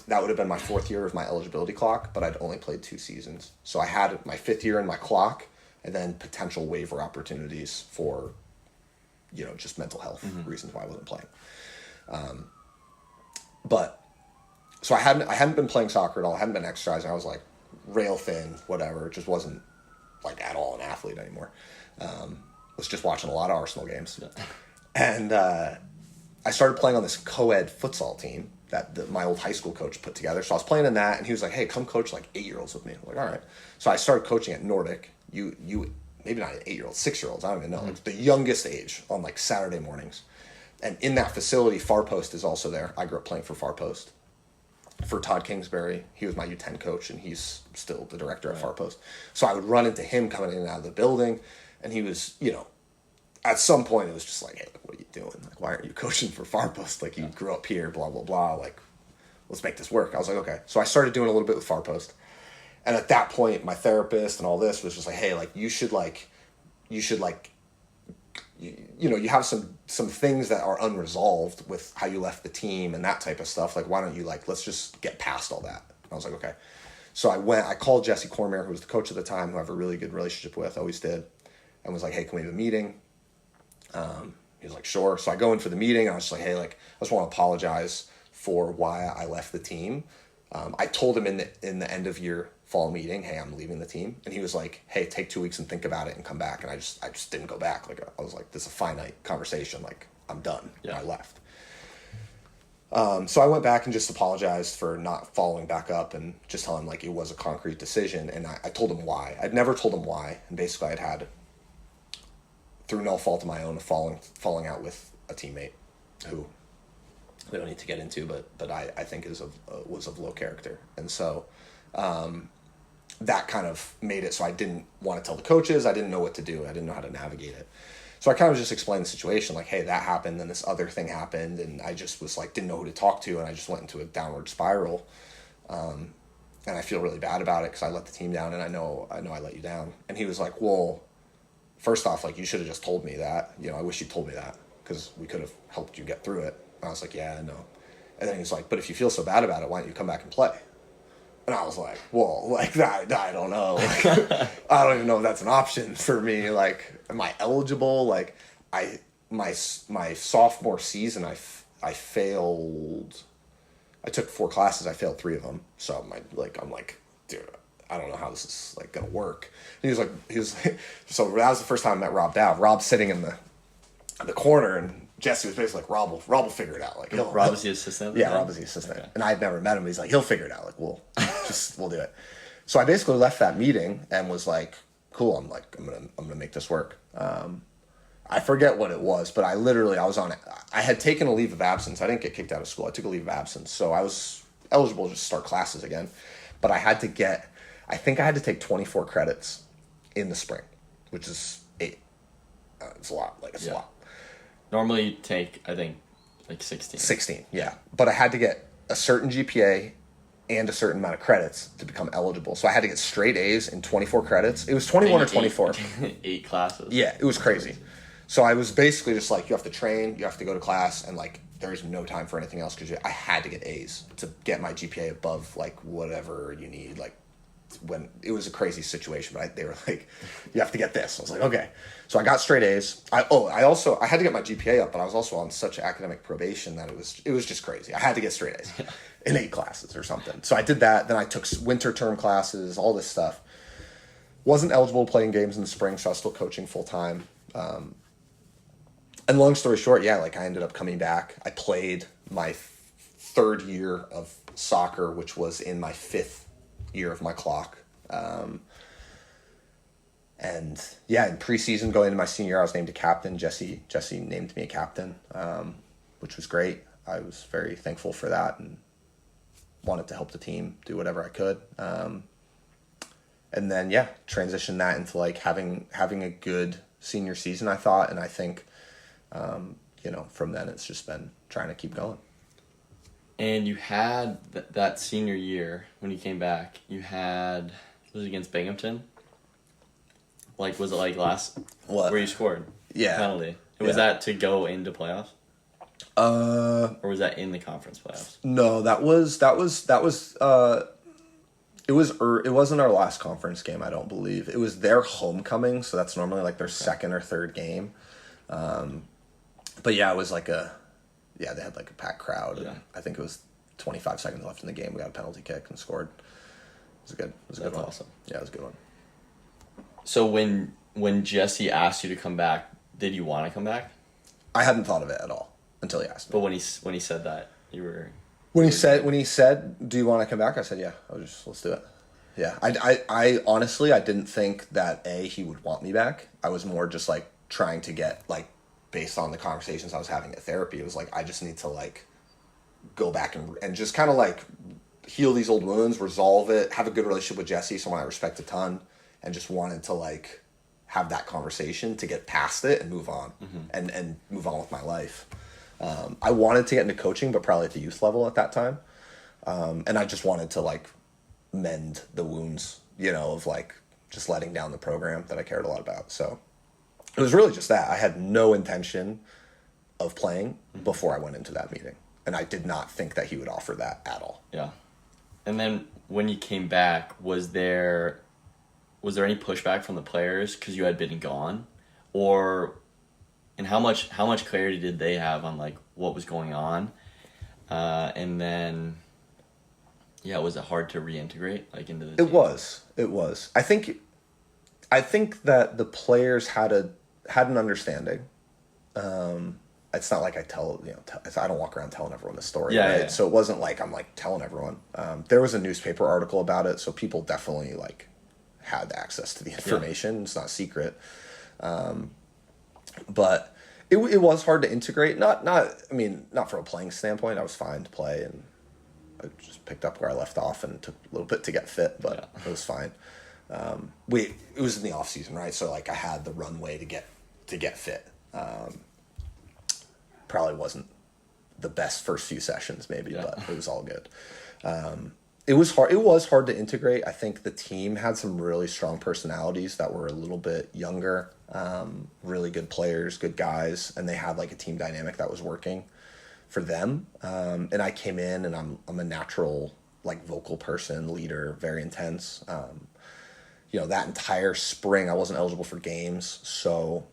That would have been my fourth year of my eligibility clock, but I'd only played 2 seasons. So I had my 5th year in my clock and then potential waiver opportunities for, you know, just mental health reasons why I wasn't playing. But so I hadn't been playing soccer at all. I hadn't been exercising. I was like rail thin, whatever. Just wasn't like at all an athlete anymore. Was just watching a lot of Arsenal games. Yeah. And I started playing on this co-ed futsal team that my old high school coach put together. So I was playing in that, and he was like, hey, come coach like 8-year-olds with me. I'm like, all right. So I started coaching at Nordic. You maybe not 8-year-olds, 6-year-olds, I don't even know. Like the youngest age on like Saturday mornings. And in that facility, Farpost is also there. I grew up playing for Farpost. For Todd Kingsbury, he was my U10 coach, and he's still the director at Farpost. So I would run into him coming in and out of the building. And he was, you know, at some point it was just like, hey, like, what are you doing? Like, why aren't you coaching for Farpost? Like, you grew up here, blah, blah, blah. Like, let's make this work. I was like, okay. So I started doing a little bit with Farpost. And at that point, my therapist and all this was just like, hey, like, you should you have some things that are unresolved with how you left the team and that type of stuff. Like, why don't you, like, let's just get past all that. And I was like, okay. So I called Jesse Cormier, who was the coach at the time, who I have a really good relationship with, always did. And was like, hey, can we have a meeting? He was like, sure. So I go in for the meeting. I was just like, hey, like, I just want to apologize for why I left the team. I told him in the end of year fall meeting, hey, I'm leaving the team. And he was like, hey, take 2 weeks and think about it and come back. And I just didn't go back. Like, I was like, this is a finite conversation. Like, I'm done. Yeah. And I left. So I went back and just apologized for not following back up and just telling him like it was a concrete decision. And I told him why. I'd never told him why. And basically I'd had, through no fault of my own, falling out with a teammate who we don't need to get into, but I think was of low character. And so that kind of made it so I didn't want to tell the coaches. I didn't know what to do. I didn't know how to navigate it. So I kind of just explained the situation, like, hey, that happened, then this other thing happened, and I just was like, didn't know who to talk to, and I just went into a downward spiral. And I feel really bad about it because I let the team down, and I know I let you down. And he was like, well, first off, like, you should have just told me that. You know, I wish you told me that because we could have helped you get through it. And I was like, yeah, I know. And then he was like, but if you feel so bad about it, why don't you come back and play? And I was like, well, like, I don't know. Like, I don't even know if that's an option for me. Like, am I eligible? Like, my sophomore season, I failed. I took 4 classes. I failed 3 of them. So I'm like, dude, I don't know how this is like gonna work. And he was like, so that was the first time I met Rob Dow. Rob's sitting in the corner, and Jesse was basically like, Rob will figure it out. Like, Rob was the assistant? Yeah, Rob was the assistant. Okay. And I'd never met him, but he's like, he'll figure it out. Like, we'll do it. So I basically left that meeting and was like, cool, I'm gonna make this work. I forget what it was, but I was on it. I had taken a leave of absence. I didn't get kicked out of school. I took a leave of absence. So I was eligible to just start classes again. But I think I had to take 24 credits in the spring, which is 8. It's a lot. Like, it's a lot. Normally you take, I think, like 16. 16, yeah. But I had to get a certain GPA and a certain amount of credits to become eligible. So I had to get straight A's in 24 credits. It was 21 or 24. 8 classes. Yeah, it was crazy. So I was basically just like, you have to train, you have to go to class, and like there's no time for anything else because I had to get A's to get my GPA above like whatever you need. Like, when it was a crazy situation, but they were like, you have to get this. I was like, okay. So I got straight A's. I had to get my GPA up, but I was also on such academic probation that it was just crazy. I had to get straight A's in 8 classes or something. So I did that. Then I took winter term classes, all this stuff. Wasn't eligible to play in games in the spring, so I was still coaching full time. And long story short, yeah, like I ended up coming back. I played my 3rd year of soccer, which was in my 5th year of my clock. And yeah, in preseason going into my senior year, I was named a captain. Jesse named me a captain, which was great. I was very thankful for that and wanted to help the team do whatever I could. And then, yeah, transition that into like having a good senior season, I thought. And I think, from then it's just been trying to keep going. And you had that senior year when you came back, was it against Binghamton? Like, was it like where you scored? Yeah. Penalty. Was that to go into playoffs? Or was that in the conference playoffs? No, it wasn't our last conference game, I don't believe. It was their homecoming, so that's normally like their second or third game. But yeah, it was like they had like a packed crowd. And I think it was 25 seconds left in the game. We got a penalty kick and scored. It was a good one. Awesome. Yeah, it was a good one. So when Jesse asked you to come back, did you want to come back? I hadn't thought of it at all until he asked me. But when he said that, you were... When he said, do you want to come back? I said, yeah, let's do it. Yeah. I honestly, I didn't think that he would want me back. I was more just like trying to get like, based on the conversations I was having at therapy, it was like, I just need to like go back and just kind of like heal these old wounds, resolve it, have a good relationship with Jesse, someone I respect a ton, and just wanted to like have that conversation to get past it and move on and move on with my life. I wanted to get into coaching, but probably at the youth level at that time. And I just wanted to like mend the wounds, of like just letting down the program that I cared a lot about. So it was really just that. I had no intention of playing before I went into that meeting. And I did not think that he would offer that at all. Yeah. And then when you came back, was there any pushback from the players because you had been gone? Or And how much clarity did they have on like what was going on? And then, yeah, was it hard to reintegrate like into the team? It was. I think that the players had an understanding. It's not like I I don't walk around telling everyone the story, Yeah, right? yeah. So it wasn't like I'm like telling everyone. There was a newspaper article about it, so people definitely like had access to the information. Yeah. It's not secret. But it was hard to integrate. Not from a playing standpoint. I was fine to play, and I just picked up where I left off and took a little bit to get fit, but it was fine. It was in the off season, right? So like I had the runway to get fit. Probably wasn't the best first few sessions, maybe, but it was all good. It was hard. It was hard to integrate. I think the team had some really strong personalities that were a little bit younger, really good players, good guys, and they had like a team dynamic that was working for them. And I came in, and I'm a natural like vocal person, leader, very intense. That entire spring I wasn't eligible for games, so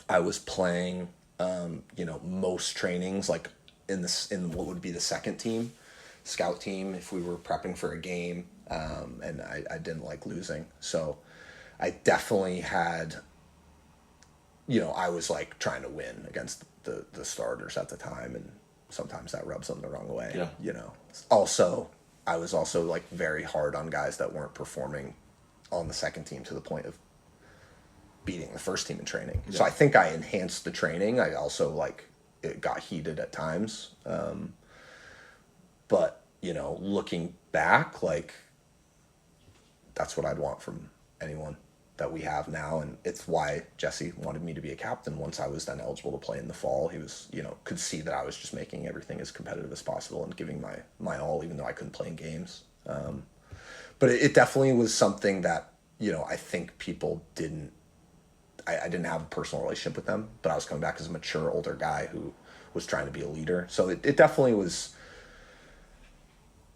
I was playing. Most trainings like in what would be the second team, scout team, if we were prepping for a game, and I didn't like losing, so I definitely had. I was like trying to win against the starters at the time, and sometimes that rubs them the wrong way. Yeah. Also, I was also like very hard on guys that weren't performing on the second team to the point of beating the first team in training. Yeah. So I think I enhanced the training. I also it got heated at times. But looking back, like that's what I'd want from anyone that we have now. And it's why Jesse wanted me to be a captain once I was then eligible to play in the fall. He was, could see that I was just making everything as competitive as possible and giving my all, even though I couldn't play in games. But it definitely was something that, I think people didn't, I didn't have a personal relationship with them, but I was coming back as a mature, older guy who was trying to be a leader. So it definitely was,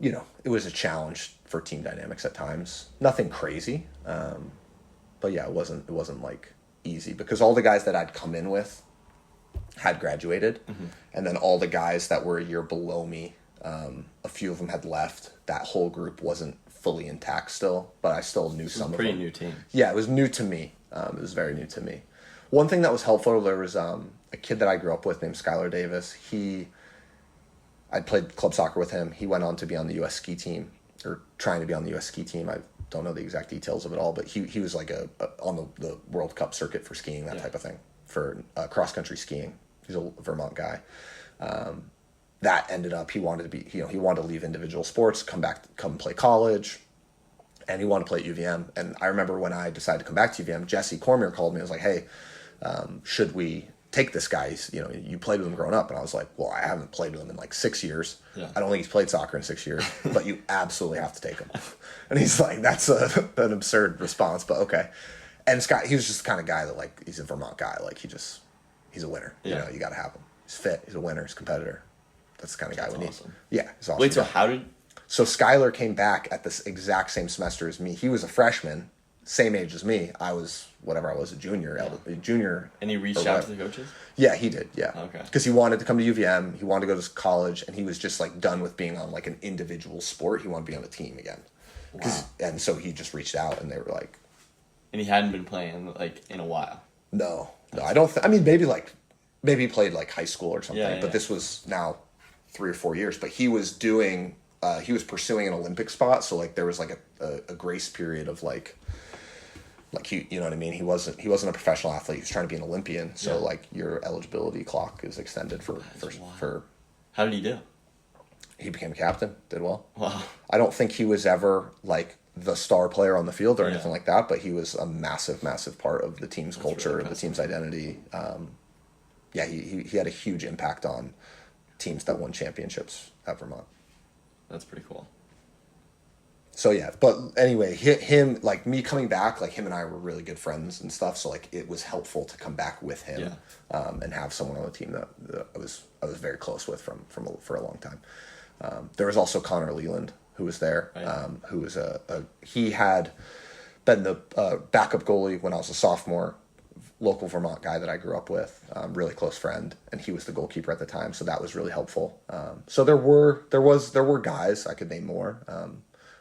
it was a challenge for team dynamics at times. Nothing crazy. But yeah, it wasn't like easy because all the guys that I'd come in with had graduated. Mm-hmm. And then all the guys that were a year below me, a few of them had left. That whole group wasn't fully intact still, but I still knew some of them. Pretty new team. Yeah, it was new to me. It was very new to me. One thing that was helpful, there was a kid that I grew up with named Skylar Davis. I played club soccer with him. He went on to be on the U.S. ski team, or trying to be on the U.S. ski team. I don't know the exact details of it all, but he was like on the World Cup circuit for skiing, that type of thing, for cross-country skiing. He's a Vermont guy. That ended up, he wanted to leave individual sports, come play college. And he wanted to play at UVM. And I remember when I decided to come back to UVM, Jesse Cormier called me and was like, hey, should we take this guy? You played with him growing up. And I was like, well, I haven't played with him in like 6 years. Yeah. I don't think he's played soccer in 6 years, but you absolutely have to take him. And he's like, that's an absurd response, but okay. And Scott, he was just the kind of guy that like, he's a Vermont guy. Like he's a winner. Yeah. You got to have him. He's fit. He's a winner. He's a competitor. That's the kind of guy we need. Yeah. He's awesome. Wait, so So Skylar came back at this exact same semester as me. He was a freshman, same age as me. I was a junior. And he reached out to the coaches? Yeah, he did. Yeah. Okay. Because he wanted to come to UVM. He wanted to go to college, and he was just like done with being on like an individual sport. He wanted to be on a team again. Wow. And so he just reached out, and they were like. And he hadn't been playing like in a while. No, I don't. Maybe he played like high school or something. But this was now 3 or 4 years. But he was doing. He was pursuing an Olympic spot, so like there was like a grace period of like he, you know what I mean. He wasn't a professional athlete. He was trying to be an Olympian, so like your eligibility clock is extended for. How did he do? He became a captain. Did well. Wow. I don't think he was ever like the star player on the field or anything like that, but he was a massive part of the team's culture, really the team's identity. He had a huge impact on teams that won championships at Vermont. That's pretty cool. So yeah, but anyway, him, like me coming back, like him and I were really good friends and stuff. So like it was helpful to come back with him, and have someone on the team that I was very close with for a long time. There was also Connor Leland who was there, who was he had been the backup goalie when I was a sophomore, local Vermont guy that I grew up with, really close friend, and he was the goalkeeper at the time, so that was really helpful. So there were guys, I could name more,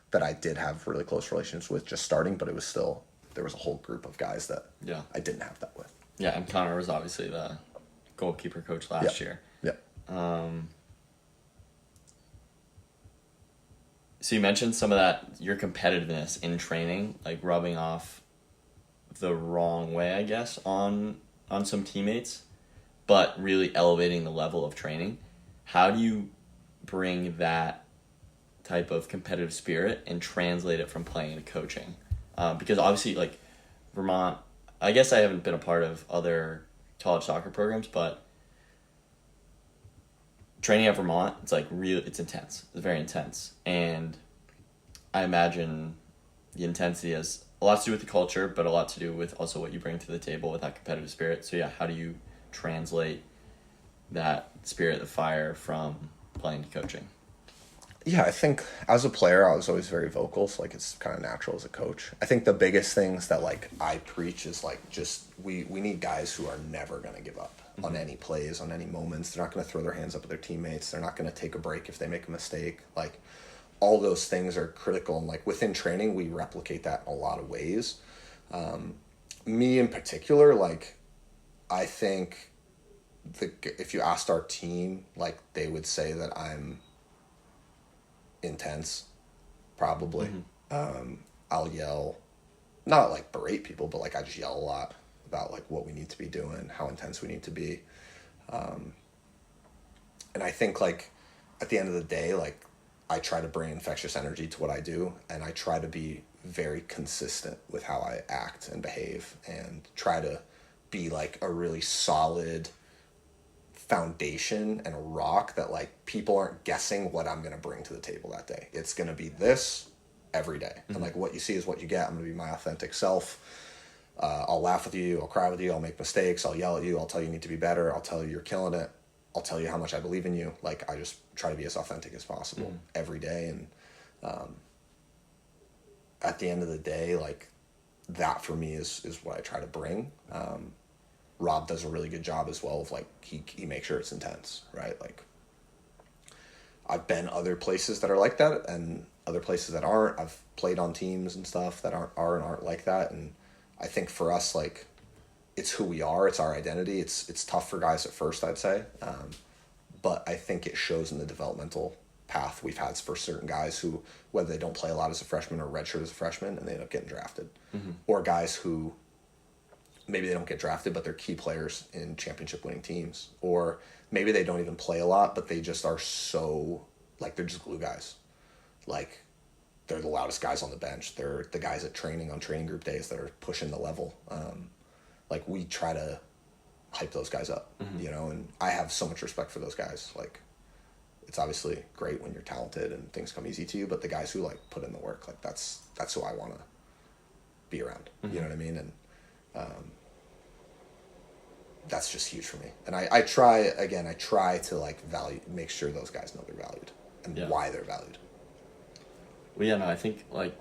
that I did have really close relations with just starting, but it was still, there was a whole group of guys that I didn't have that with. Yeah, and Connor was obviously the goalkeeper coach last year. Yeah. So you mentioned some of that, your competitiveness in training, like rubbing off the wrong way, I guess, on some teammates, but really elevating the level of training. How do you bring that type of competitive spirit and translate it from playing to coaching? Because obviously, like, Vermont, I guess I haven't been a part of other college soccer programs, but training at Vermont, it's like it's intense. It's very intense. And I imagine the intensity has a lot to do with the culture, but a lot to do with also what you bring to the table with that competitive spirit. So yeah, how do you translate that spirit, the fire, from playing to coaching? Yeah, I think as a player, I was always very vocal, so like it's kind of natural as a coach. I think the biggest things that like I preach is like just we need guys who are never going to give up on any plays, on any moments. They're not going to throw their hands up at their teammates. They're not going to take a break if they make a mistake. Like all those things are critical, and like within training, we replicate that in a lot of ways. Me in particular, like I think if you asked our team, like they would say that I'm intense, probably. I'll yell, not like berate people, but like I just yell a lot about like what we need to be doing, how intense we need to be. And I think like at the end of the day, like I try to bring infectious energy to what I do, and I try to be very consistent with how I act and behave, and try to be like a really solid foundation and a rock that like people aren't guessing what I'm going to bring to the table that day. It's going to be this every day. And like what you see is what you get. I'm going to be my authentic self. I'll laugh with you. I'll cry with you. I'll make mistakes. I'll yell at you. I'll tell you need to be better. I'll tell you you're killing it. I'll tell you how much I believe in you. Like I just try to be as authentic as possible every day. And at the end of the day, like that for me is what I try to bring. Rob does a really good job as well of like he makes sure it's intense, right? Like I've been other places that are like that and other places that aren't. I've played on teams and stuff that aren't like that, and I think for us, like it's who we are, it's our identity. It's tough for guys at first, I'd say, but I think it shows in the developmental path we've had for certain guys who, whether they don't play a lot as a freshman or redshirt as a freshman, and they end up getting drafted, or guys who maybe they don't get drafted, but they're key players in championship winning teams. Or maybe they don't even play a lot, but they just are so, like, they're just glue guys. Like, they're the loudest guys on the bench. They're the guys at training on training group days that are pushing the level. Like, we try to hype those guys up, you know, and I have so much respect for those guys. Like, it's obviously great when you're talented and things come easy to you, but the guys who, like, put in the work, like, that's who I want to be around. You know what I mean? And, that's just huge for me. And I try to like make sure those guys know they're valued and why they're valued. Well, yeah, no, I think like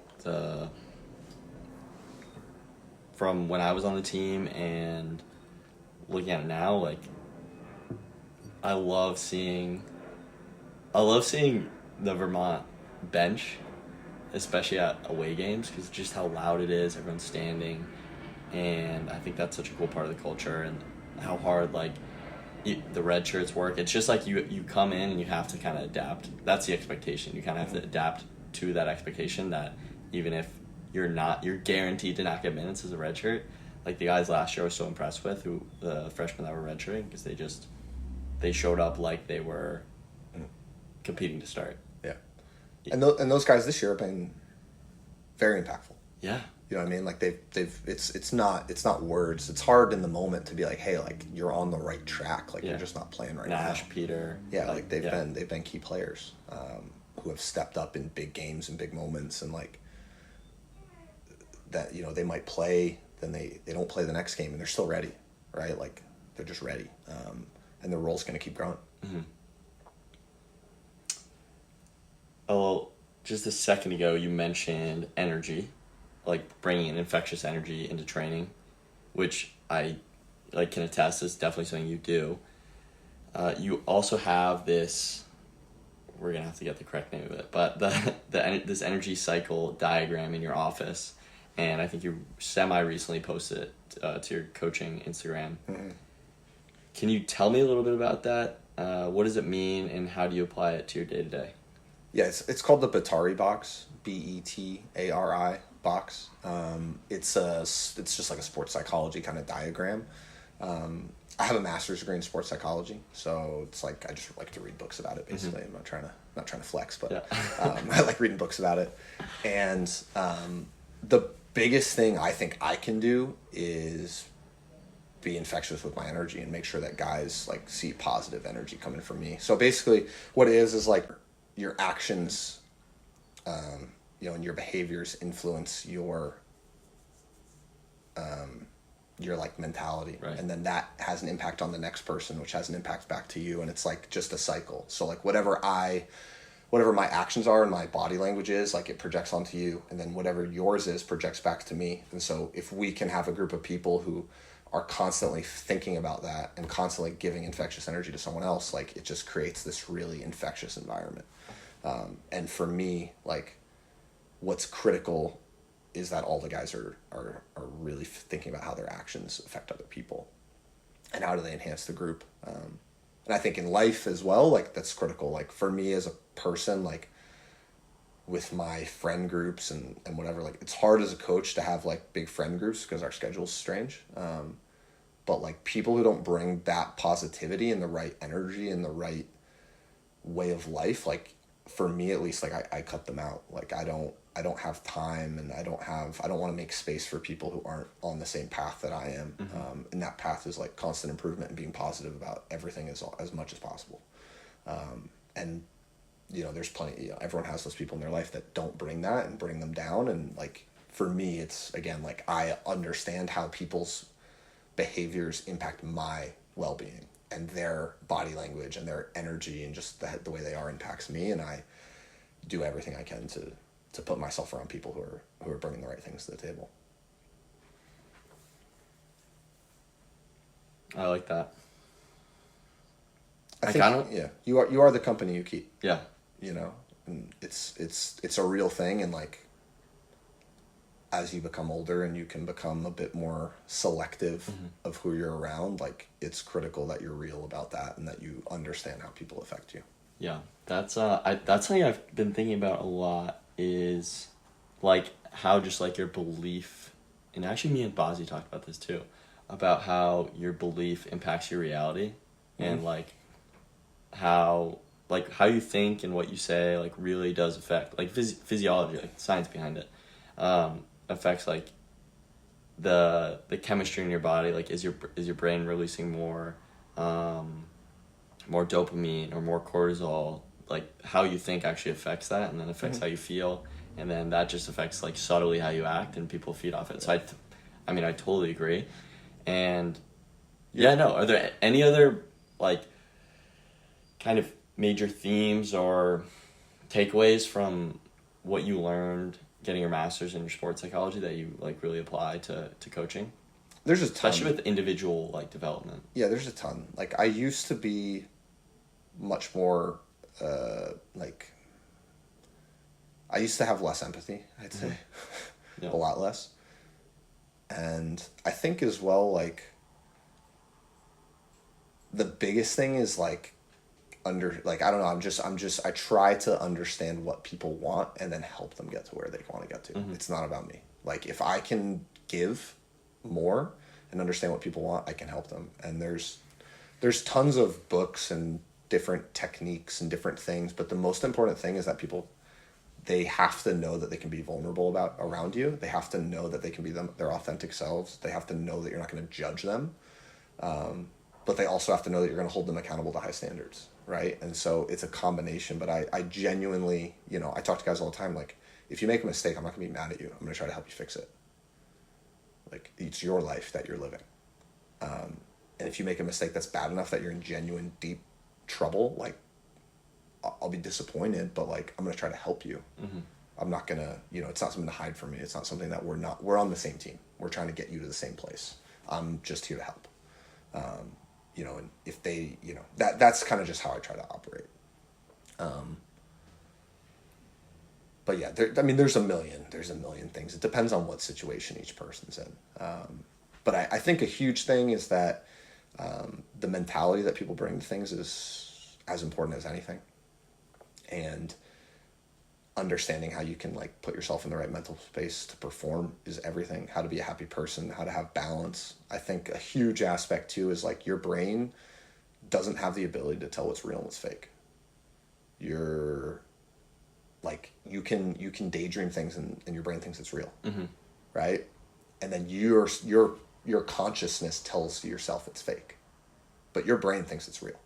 from when I was on the team and looking at it now, like I love seeing the Vermont bench, especially at away games, because just how loud it is, everyone's standing. And I think that's such a cool part of the culture, and how hard like the red shirts work. It's just like you come in and you have to kind of adapt. That's the expectation. You kind of have to adapt to that expectation that even if you're guaranteed to not get minutes as a red shirt. Like the guys last year I was so impressed with, the freshmen that were redshirting, because they showed up like they were competing to start. Yeah. And those guys this year have been very impactful. Yeah. You know what I mean? Like it's not words. It's hard in the moment to be like, hey, like you're on the right track. Like you're just not playing right now. Nash, Peter. Yeah, like they've been key players who have stepped up in big games and big moments, and like that, you know, they might play, then they don't play the next game and they're still ready, right? Like they're just ready, and their role's going to keep growing. Oh, just a second ago you mentioned energy. Like bringing an infectious energy into training, which I like can attest, it's definitely something you do. You also have this, we're gonna have to get the correct name of it, but this energy cycle diagram in your office, and I think you recently posted it to your coaching Instagram. Mm-hmm. Can you tell me a little bit about that? What does it mean, and how do you apply it to your day to day? Yeah, it's called the Betari box, Betari box. It's just like a sports psychology kind of diagram. I have a master's degree in sports psychology, so it's like I just like to read books about it. Basically, I'm not trying to flex, but yeah. I like reading books about it. And the biggest thing I think I can do is be infectious with my energy and make sure that guys like see positive energy coming from me. So basically, what it is like your actions, and your behaviors influence your like mentality, right. And then that has an impact on the next person, which has an impact back to you, and it's like just a cycle. So like whatever my actions are and my body language is, like it projects onto you, and then whatever yours is projects back to me. And so if we can have a group of people who are constantly thinking about that and constantly giving infectious energy to someone else, like it just creates this really infectious environment. And for me, like what's critical is that all the guys are really thinking about how their actions affect other people and how do they enhance the group. And I think in life as well, like that's critical. Like for me as a person, like with my friend groups and whatever, like it's hard as a coach to have like big friend groups because our schedule's strange. But like people who don't bring that positivity and the right energy and the right way of life, like for me at least, like I cut them out. Like I don't have time, and I don't want to make space for people who aren't on the same path that I am. Mm-hmm. And that path is like constant improvement and being positive about everything as much as possible. And there's plenty, everyone has those people in their life that don't bring that and bring them down. And like, for me, it's again, like I understand how people's behaviors impact my well-being, and their body language and their energy and just the way they are impacts me. And I do everything I can to put myself around people who are bringing the right things to the table. I like that. I think, yeah, you are the company you keep. Yeah. And it's a real thing. And like, as you become older and you can become a bit more selective of who you're around, like it's critical that you're real about that and that you understand how people affect you. Yeah. That's something I've been thinking about a lot, is like how just like your belief, and actually me and Bozzy talked about this too, about how your belief impacts your reality, and like how you think and what you say like really does affect like physiology, like science behind it, affects like the chemistry in your body. Like is your brain releasing more dopamine or more cortisol? Like how you think actually affects that, and then affects how you feel, and then that just affects like subtly how you act, and people feed off it. So I totally agree. And are there any other like kind of major themes or takeaways from what you learned getting your master's in your sports psychology that you like really apply to coaching? There's a ton. Especially with individual like development. Yeah, there's a ton. Like I used to be much more I used to have less empathy, I'd say. A lot less. And I think as well, like the biggest thing is like I don't know, I try to understand what people want and then help them get to where they want to get to. It's not about me. Like if I can give more and understand what people want, I can help them. And there's tons of books and different techniques and different things, but the most important thing is that people, they have to know that they can be vulnerable around you. They have to know that they can be their authentic selves. They have to know that you're not going to judge them. But they also have to know that you're going to hold them accountable to high standards, right? And so it's a combination, but I genuinely, I talk to guys all the time, like, if you make a mistake, I'm not going to be mad at you. I'm going to try to help you fix it. Like, it's your life that you're living. And if you make a mistake that's bad enough that you're in genuine, deep trouble, like, I'll be disappointed, but like, I'm going to try to help you. I'm not going to, it's not something to hide from me. It's not something that we're on the same team. We're trying to get you to the same place. I'm just here to help. You know, and if they, you know, that's kind of just how I try to operate. But yeah, there's a million things. It depends on what situation each person's in. But I think a huge thing is that the mentality that people bring to things is as important as anything. And understanding how you can like put yourself in the right mental space to perform is everything. How to be a happy person, how to have balance. I think a huge aspect too is like your brain doesn't have the ability to tell what's real and what's fake. You're like, you can daydream things and your brain thinks it's real. Mm-hmm. Right? And then your consciousness tells yourself it's fake. But your brain thinks it's real.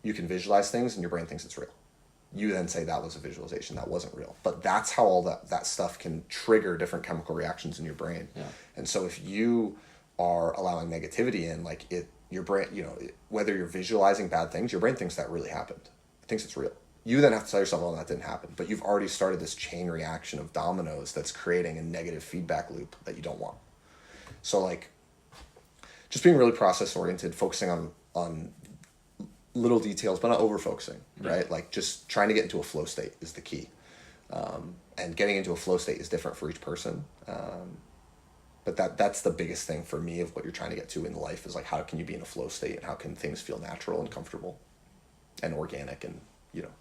You can visualize things and your brain thinks it's real. You then say that was a visualization, that wasn't real. But that's how all that stuff can trigger different chemical reactions in your brain. Yeah. And so if you are allowing negativity in, like your brain, you know, whether you're visualizing bad things, your brain thinks that really happened. It thinks it's real. You then have to tell yourself, well, that didn't happen. But you've already started this chain reaction of dominoes that's creating a negative feedback loop that you don't want. So like, just being really process oriented, focusing on little details, but not over focusing, right? Like just trying to get into a flow state is the key. And getting into a flow state is different for each person. But that's the biggest thing for me of what you're trying to get to in life is like, how can you be in a flow state and how can things feel natural and comfortable and organic and, you know,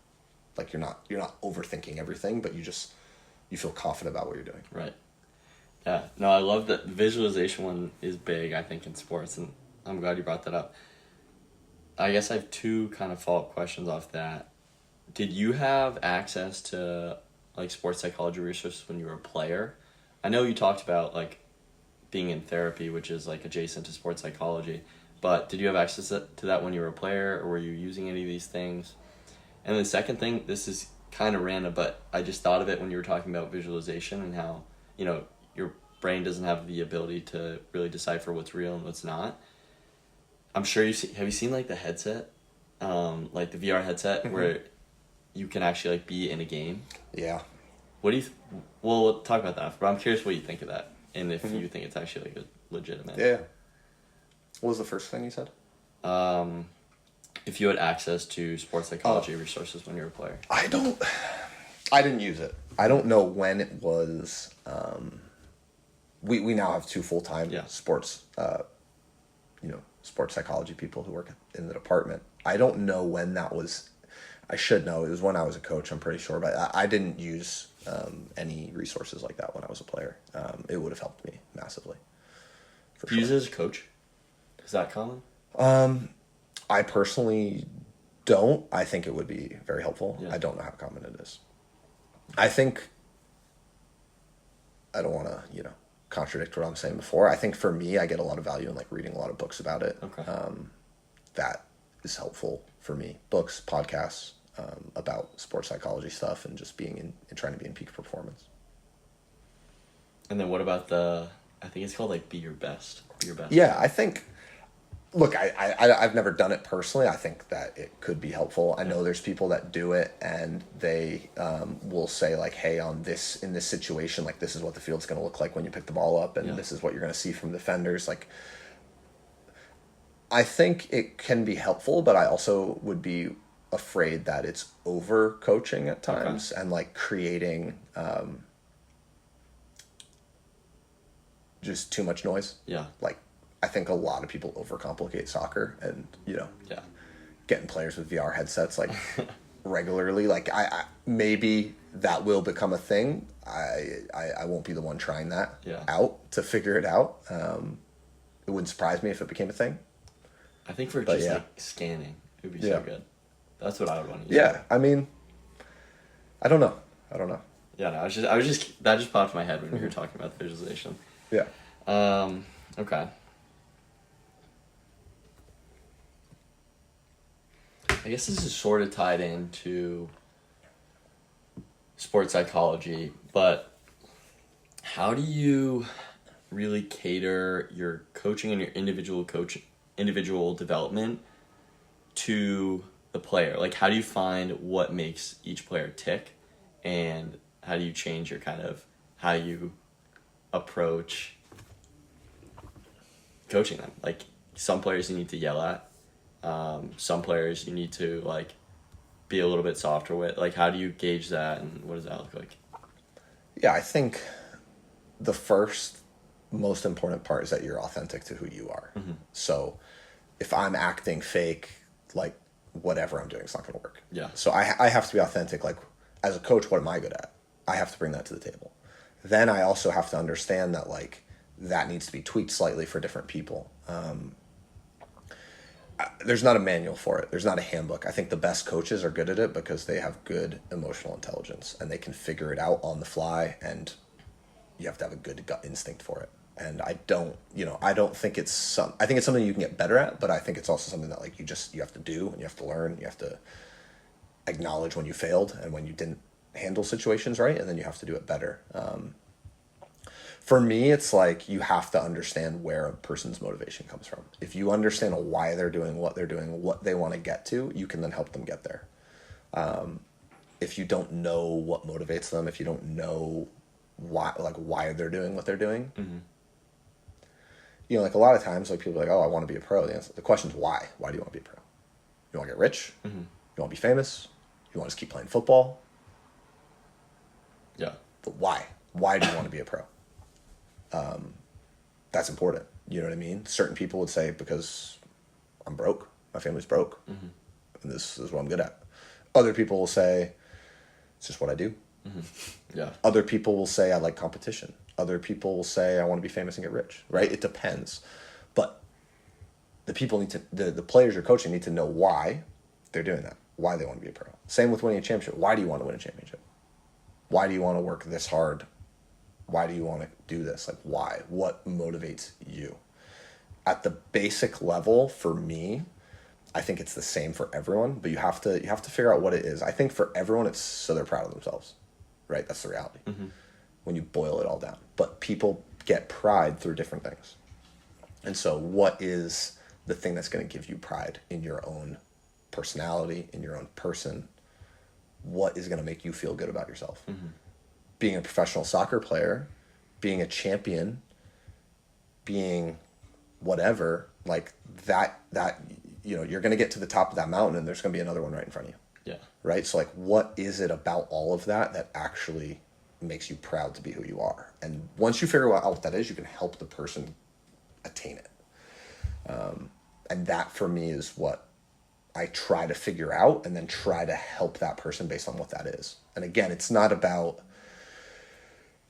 like you're not overthinking everything, but you feel confident about what you're doing. Right. Yeah. No, I love that the visualization one is big, I think, in sports, and I'm glad you brought that up. I guess I have two kind of follow-up questions off that. Did you have access to like sports psychology resources when you were a player? I know you talked about like being in therapy, which is like adjacent to sports psychology, but did you have access to that when you were a player, or were you using any of these things? And the second thing, this is kind of random, but I just thought of it when you were talking about visualization and how, you know, your brain doesn't have the ability to really decipher what's real and what's not. I'm sure have you seen like the headset, like the VR headset where you can actually like be in a game? Yeah. What do you, we'll talk about that, but I'm curious what you think of that and if you think it's actually like a legitimate. Yeah. What was the first thing you said? If you had access to sports psychology resources when you were a player. I didn't use it. I don't know when it was. We now have two full-time sports, sports psychology people who work in the department. I don't know when that was. I should know. It was when I was a coach, I'm pretty sure. But I didn't use any resources like that when I was a player. It would have helped me massively. Do you use it as a coach? Is that common? I personally don't. I think it would be very helpful. Yeah. I don't know how common it is. I think, I don't want to, contradict what I'm saying before. I think for me, I get a lot of value in like reading a lot of books about it. Okay. That is helpful for me. Books, podcasts, about sports psychology stuff and just being and trying to be in peak performance. And then what about I think it's called like Be Your Best. Be Your Best. Yeah, I think, look, I've never done it personally. I think that it could be helpful. I know there's people that do it and they will say like, hey, in this situation, like this is what the field's going to look like when you pick the ball up and this is what you're going to see from defenders. Like, I think it can be helpful, but I also would be afraid that it's over coaching at times and like creating just too much noise. Yeah. Like, I think a lot of people overcomplicate soccer and, getting players with VR headsets like regularly. Like I maybe that will become a thing. I won't be the one trying that out to figure it out. It wouldn't surprise me if it became a thing. I think for just like scanning, it would be so good. That's what I would want to use. Yeah. I mean, I don't know. Yeah, no, I was just that just popped in my head when we were talking about the visualization. Yeah. Okay. I guess this is sort of tied into sports psychology, but how do you really cater your coaching and your individual development to the player? Like, how do you find what makes each player tick, and how do you change your kind of how you approach coaching them? Like, some players you need to yell at. Some players you need to like be a little bit softer with. Like, how do you gauge that, and what does that look like? Yeah, I think the first most important part is that you're authentic to who you are. So if I'm acting fake, like whatever I'm doing, it's not going to work. Yeah. So I have to be authentic. Like as a coach, what am I good at? I have to bring that to the table. Then I also have to understand that like that needs to be tweaked slightly for different people. There's not a manual for it. There's not a handbook. I think the best coaches are good at it because they have good emotional intelligence and they can figure it out on the fly, and you have to have a good gut instinct for it. And I don't think I think it's something you can get better at, but I think it's also something that like you have to do, and you have to learn. You have to acknowledge when you failed and when you didn't handle situations right, and then you have to do it better. For me, it's like you have to understand where a person's motivation comes from. If you understand why they're doing, what they want to get to, you can then help them get there. If you don't know what motivates them, if you don't know why they're doing what they're doing, like a lot of times, like people are like, oh, I want to be a pro. The question is why? Why do you want to be a pro? You want to get rich? You want to be famous? You want to just keep playing football? Yeah. But why? Why do you want to be a pro? That's important. You know what I mean? Certain people would say, because I'm broke. My family's broke. And this is what I'm good at. Other people will say, it's just what I do. Yeah. Other people will say, I like competition. Other people will say, I want to be famous and get rich, right? It depends. But the players you're coaching need to know why they're doing that, why they want to be a pro. Same with winning a championship. Why do you want to win a championship? Why do you want to work this hard? Why do you want to do this? Like, why? What motivates you? At the basic level, for me, I think it's the same for everyone, but you have to figure out what it is. I think for everyone, it's so they're proud of themselves, right? That's the reality when you boil it all down. But people get pride through different things. And so what is the thing that's going to give you pride in your own personality, in your own person? What is going to make you feel good about yourself? Being a professional soccer player, being a champion, being whatever, like that, you're going to get to the top of that mountain and there's going to be another one right in front of you. Yeah. Right? So like, what is it about all of that actually makes you proud to be who you are? And once you figure out what that is, you can help the person attain it. And that for me is what I try to figure out, and then try to help that person based on what that is. And again, it's not about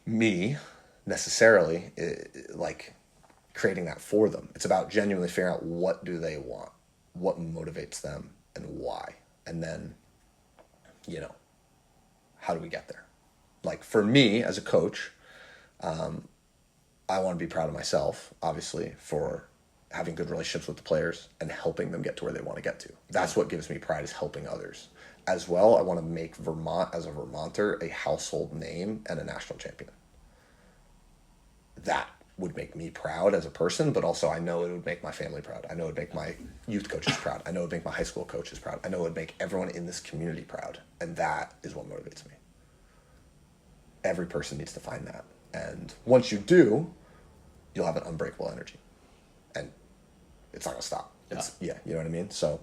me necessarily like creating that for them. It's about genuinely figuring out what do they want, what motivates them, and why. And then, how do we get there? Like for me as a coach, I want to be proud of myself, obviously, for having good relationships with the players and helping them get to where they want to get to. That's what gives me pride, is helping others. As well, I want to make Vermont, as a Vermonter, a household name and a national champion. That would make me proud as a person, but also I know it would make my family proud. I know it would make my youth coaches proud. I know it would make my high school coaches proud. I know it would make everyone in this community proud. And that is what motivates me. Every person needs to find that. And once you do, you'll have an unbreakable energy. And it's not going to stop. You know what I mean? So,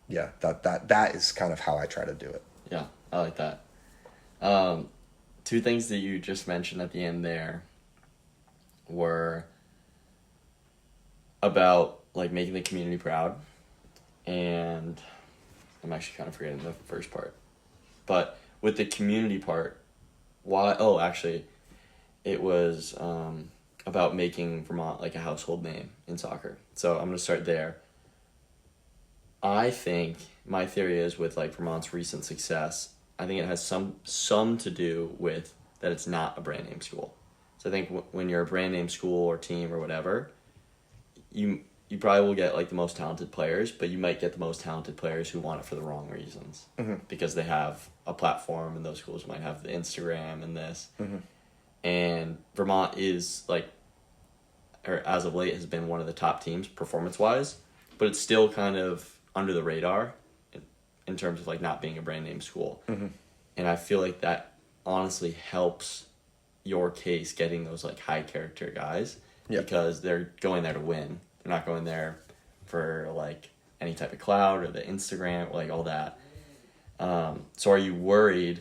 that is kind of how I try to do it. Yeah, I like that. Two things that you just mentioned at the end there were about like making the community proud, and I'm actually kind of forgetting the first part. But with the community part, it was about making Vermont like a household name in soccer. So I'm going to start there. I think my theory is with like Vermont's recent success, I think it has some to do with that it's not a brand name school. So I think when you're a brand name school or team or whatever, you probably will get like the most talented players, but you might get the most talented players who want it for the wrong reasons. Because they have a platform, and those schools might have the Instagram and this. And Vermont is like, or as of late has been one of the top teams performance-wise, but it's still kind of under the radar in terms of like not being a brand name school. And I feel like that honestly helps your case getting those like high character guys, Yeah. because they're going there to win. They're not going there for like any type of clout or the Instagram, like all that. So are you worried,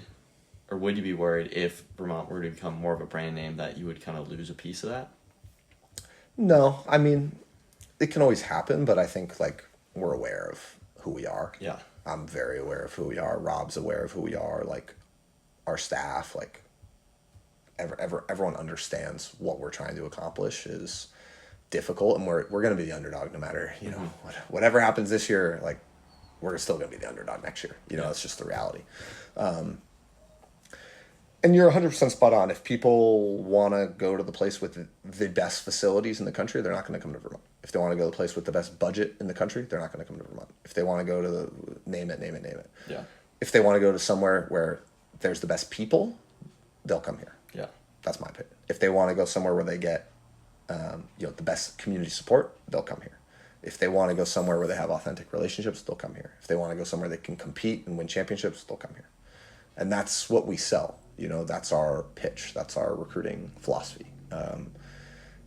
or would you be worried if Vermont were to become more of a brand name that you would kind of lose a piece of that? No, I mean, it can always happen, but I think like we're aware of who we are. Yeah. I'm very aware of who we are. Rob's aware of who we are. Like our staff, like everyone understands what we're trying to accomplish is difficult, and we're going to be the underdog no matter, you know, whatever happens this year. Like we're still going to be the underdog next year. You know, that's just the reality. And you're 100% spot on. If people want to go to the place with the best facilities in the country, they're not going to come to Vermont. If they want to go to the place with the best budget in the country, they're not going to come to Vermont. If they want to go to the name it. Yeah. If they want to go to somewhere where there's the best people, they'll come here. Yeah. That's my opinion. If they want to go somewhere where they get, the best community support, they'll come here. If they want to go somewhere where they have authentic relationships, they'll come here. If they want to go somewhere they can compete and win championships, they'll come here. And that's what we sell. You know, that's our pitch. That's our recruiting philosophy.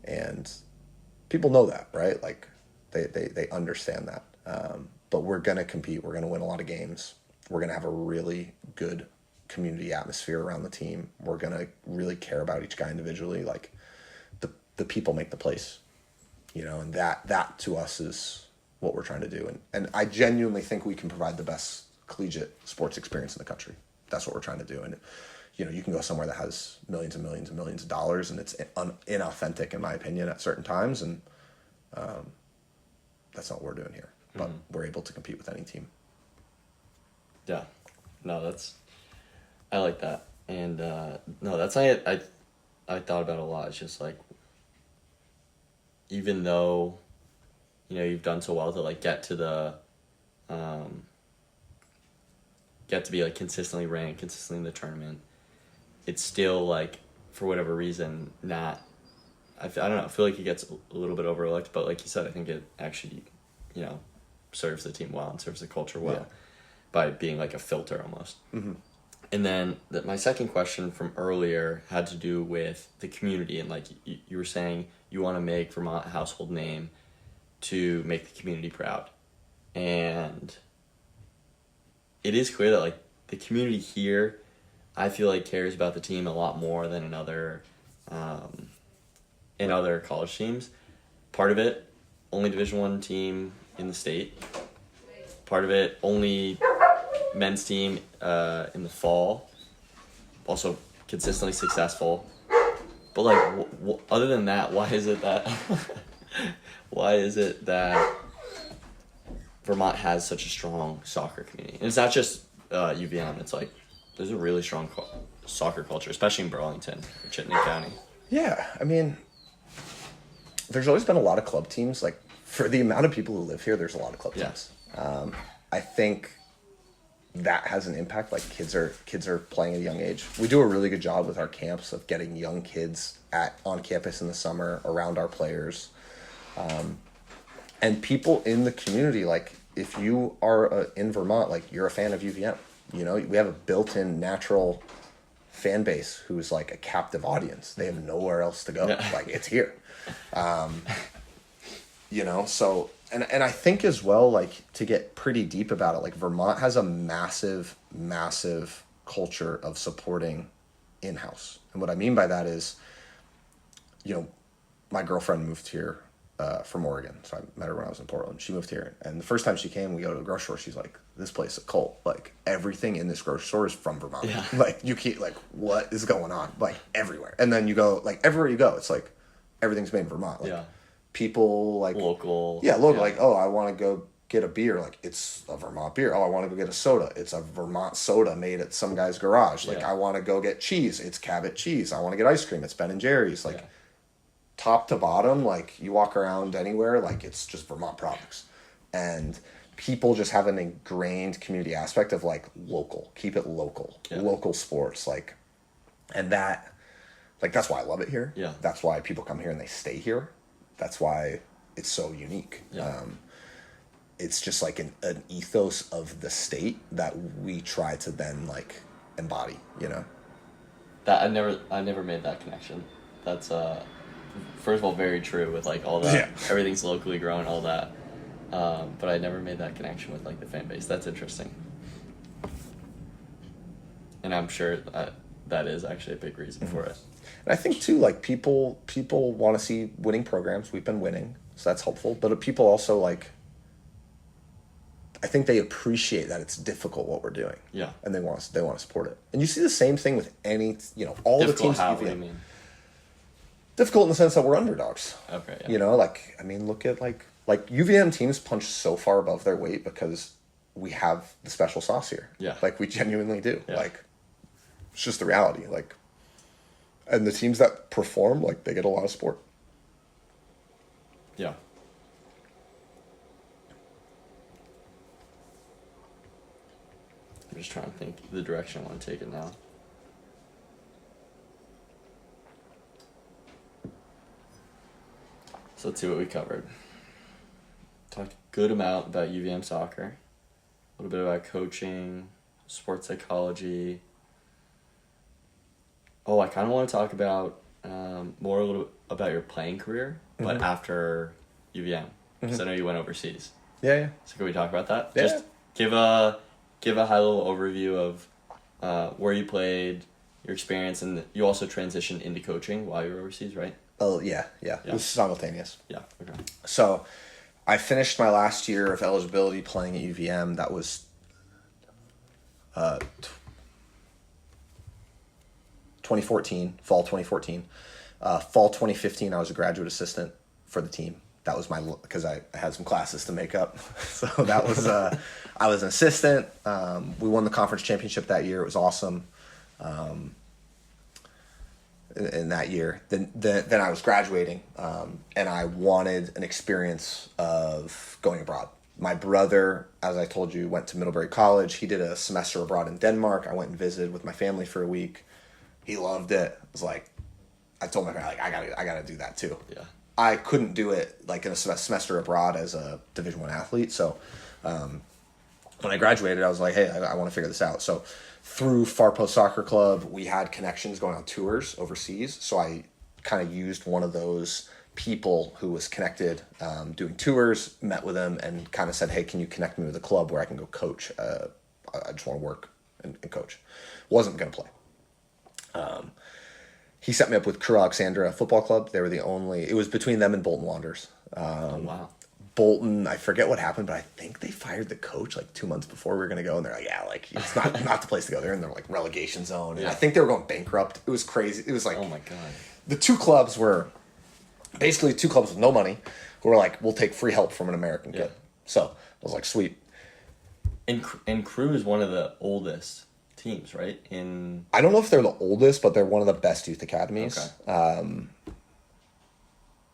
And people know that, right? Like they understand that. But we're going to compete. We're going to win a lot of games. We're going to have a really good community atmosphere around the team. We're going to really care about each guy individually. Like the people make the place, you know, and that to us is what we're trying to do. And I genuinely think we can provide the best collegiate sports experience in the country. That's what we're trying to do. And, you know, you can go somewhere that has millions and millions and millions of dollars, and it's inauthentic, in my opinion, at certain times. And that's not what we're doing here. But we're able to compete with any team. Yeah. No, I like that. And, no, that's something I thought about a lot. It's just like, even though, you know, you've done so well to like get to be like consistently ranked, consistently in the tournament, it's still like, for whatever reason, not, I don't know, I feel like it gets a little bit overlooked, but like you said, I think it actually, you know, serves the team well and serves the culture well by being like a filter almost. Mm-hmm. And then my second question from earlier had to do with the community, and like you were saying, you want to make Vermont a household name to make the community proud. And it is clear that like the community here, I feel like, cares about the team a lot more than in other college teams. Part of it, only Division I team in the state. Part of it, only men's team in the fall. Also consistently successful. But like, other than that, why is it that Vermont has such a strong soccer community? And it's not just UVM. It's like there's a really strong soccer culture, especially in Burlington or Chittenden County. Yeah, I mean, there's always been a lot of club teams. Like, for the amount of people who live here, there's a lot of club teams. I think that has an impact. Like, kids are playing at a young age. We do a really good job with our camps of getting young kids on campus in the summer around our players. And people in the community, like, if you are in Vermont, like, you're a fan of UVM. You know, we have a built-in natural fan base who's like a captive audience. They have nowhere else to go. Like, it's here. You know, so, and I think as well, like, to get pretty deep about it, like, Vermont has a massive, massive culture of supporting in-house. And what I mean by that is, you know, my girlfriend moved here from Oregon. So I met her when I was in Portland. She moved here. And the first time she came, we go to the grocery store. She's like, this place is a cult. Like, everything in this grocery store is from Vermont. Yeah. Like, you can't, like, what is going on? Like, everywhere. And then you go, like, everywhere you go, it's like, everything's made in Vermont. Like, people, like... Local. Yeah, local. Yeah. Like, oh, I want to go get a beer. Like, it's a Vermont beer. Oh, I want to go get a soda. It's a Vermont soda made at some guy's garage. Like, I want to go get cheese. It's Cabot cheese. I want to get ice cream. It's Ben & Jerry's. Like... top to bottom, like, you walk around anywhere, like, it's just Vermont products. And people just have an ingrained community aspect of, like, local. Keep it local. Yeah. Local sports, like, and that, like, that's why I love it here. Yeah. That's why people come here and they stay here. That's why it's so unique. Yeah. It's just, like, an ethos of the state that we try to then, like, embody, you know? That I never made that connection. That's first of all, very true with like all that. Everything's locally grown, all that. But I never made that connection with like the fan base. That's interesting. And I'm sure that is actually a big reason for it. And I think too, like people want to see winning programs. We've been winning, so that's helpful. But people also like, I think they appreciate that it's difficult what we're doing. Yeah. And they want to support it. And you see the same thing with any, all Difficult the teams. how, what do you mean? Difficult in the sense that we're underdogs. Okay. Yeah. Like I mean, look at like UVM teams punch so far above their weight because we have the special sauce here. Yeah. Like we genuinely do. Yeah. Like it's just the reality. Like, and the teams that perform, like they get a lot of support. Yeah. I'm just trying to think the direction I want to take it now. So let's see what we covered. Talked a good amount about UVM soccer, a little bit about coaching, sports psychology. Oh, I kind of want to talk about more a little bit about your playing career, but after UVM, because I know you went overseas. Yeah. So can we talk about that? Yeah. Just give a high level overview of where you played, your experience, and you also transitioned into coaching while you were overseas, right? Oh, yeah. It was simultaneous. Yeah. Okay. So I finished my last year of eligibility playing at UVM. That was 2014, fall 2014. Fall 2015, I was a graduate assistant for the team. That was because I had some classes to make up. So that was, I was an assistant. We won the conference championship that year. It was awesome. In that year, then I was graduating, and I wanted an experience of going abroad. My brother, as I told you, went to Middlebury College. He did a semester abroad in Denmark. I went and visited with my family for a week. He loved it. I was like, I told my parents, like, I gotta do that too. Yeah. I couldn't do it like in a semester abroad as a Division I athlete. So when I graduated, I was like, hey, I want to figure this out. So through Far Post Soccer Club, we had connections going on tours overseas. So I kind of used one of those people who was connected doing tours, met with him, and kind of said, hey, can you connect me with a club where I can go coach? I just want to work and coach. Wasn't going to play. He set me up with Crew Alexandra Football Club. They were the only... It was between them and Bolton Wanderers. Oh, wow. Bolton, I forget what happened, but I think they fired the coach like 2 months before we were going to go. And they're like, yeah, like, it's not the place to go. They're in their like relegation zone. And I think they were going bankrupt. It was crazy. It was like... Oh, my God. The two clubs were basically two clubs with no money who were like, we'll take free help from an American kid. So I was like, sweet. And Crew is one of the oldest teams, right? I don't know if they're the oldest, but they're one of the best youth academies. Okay.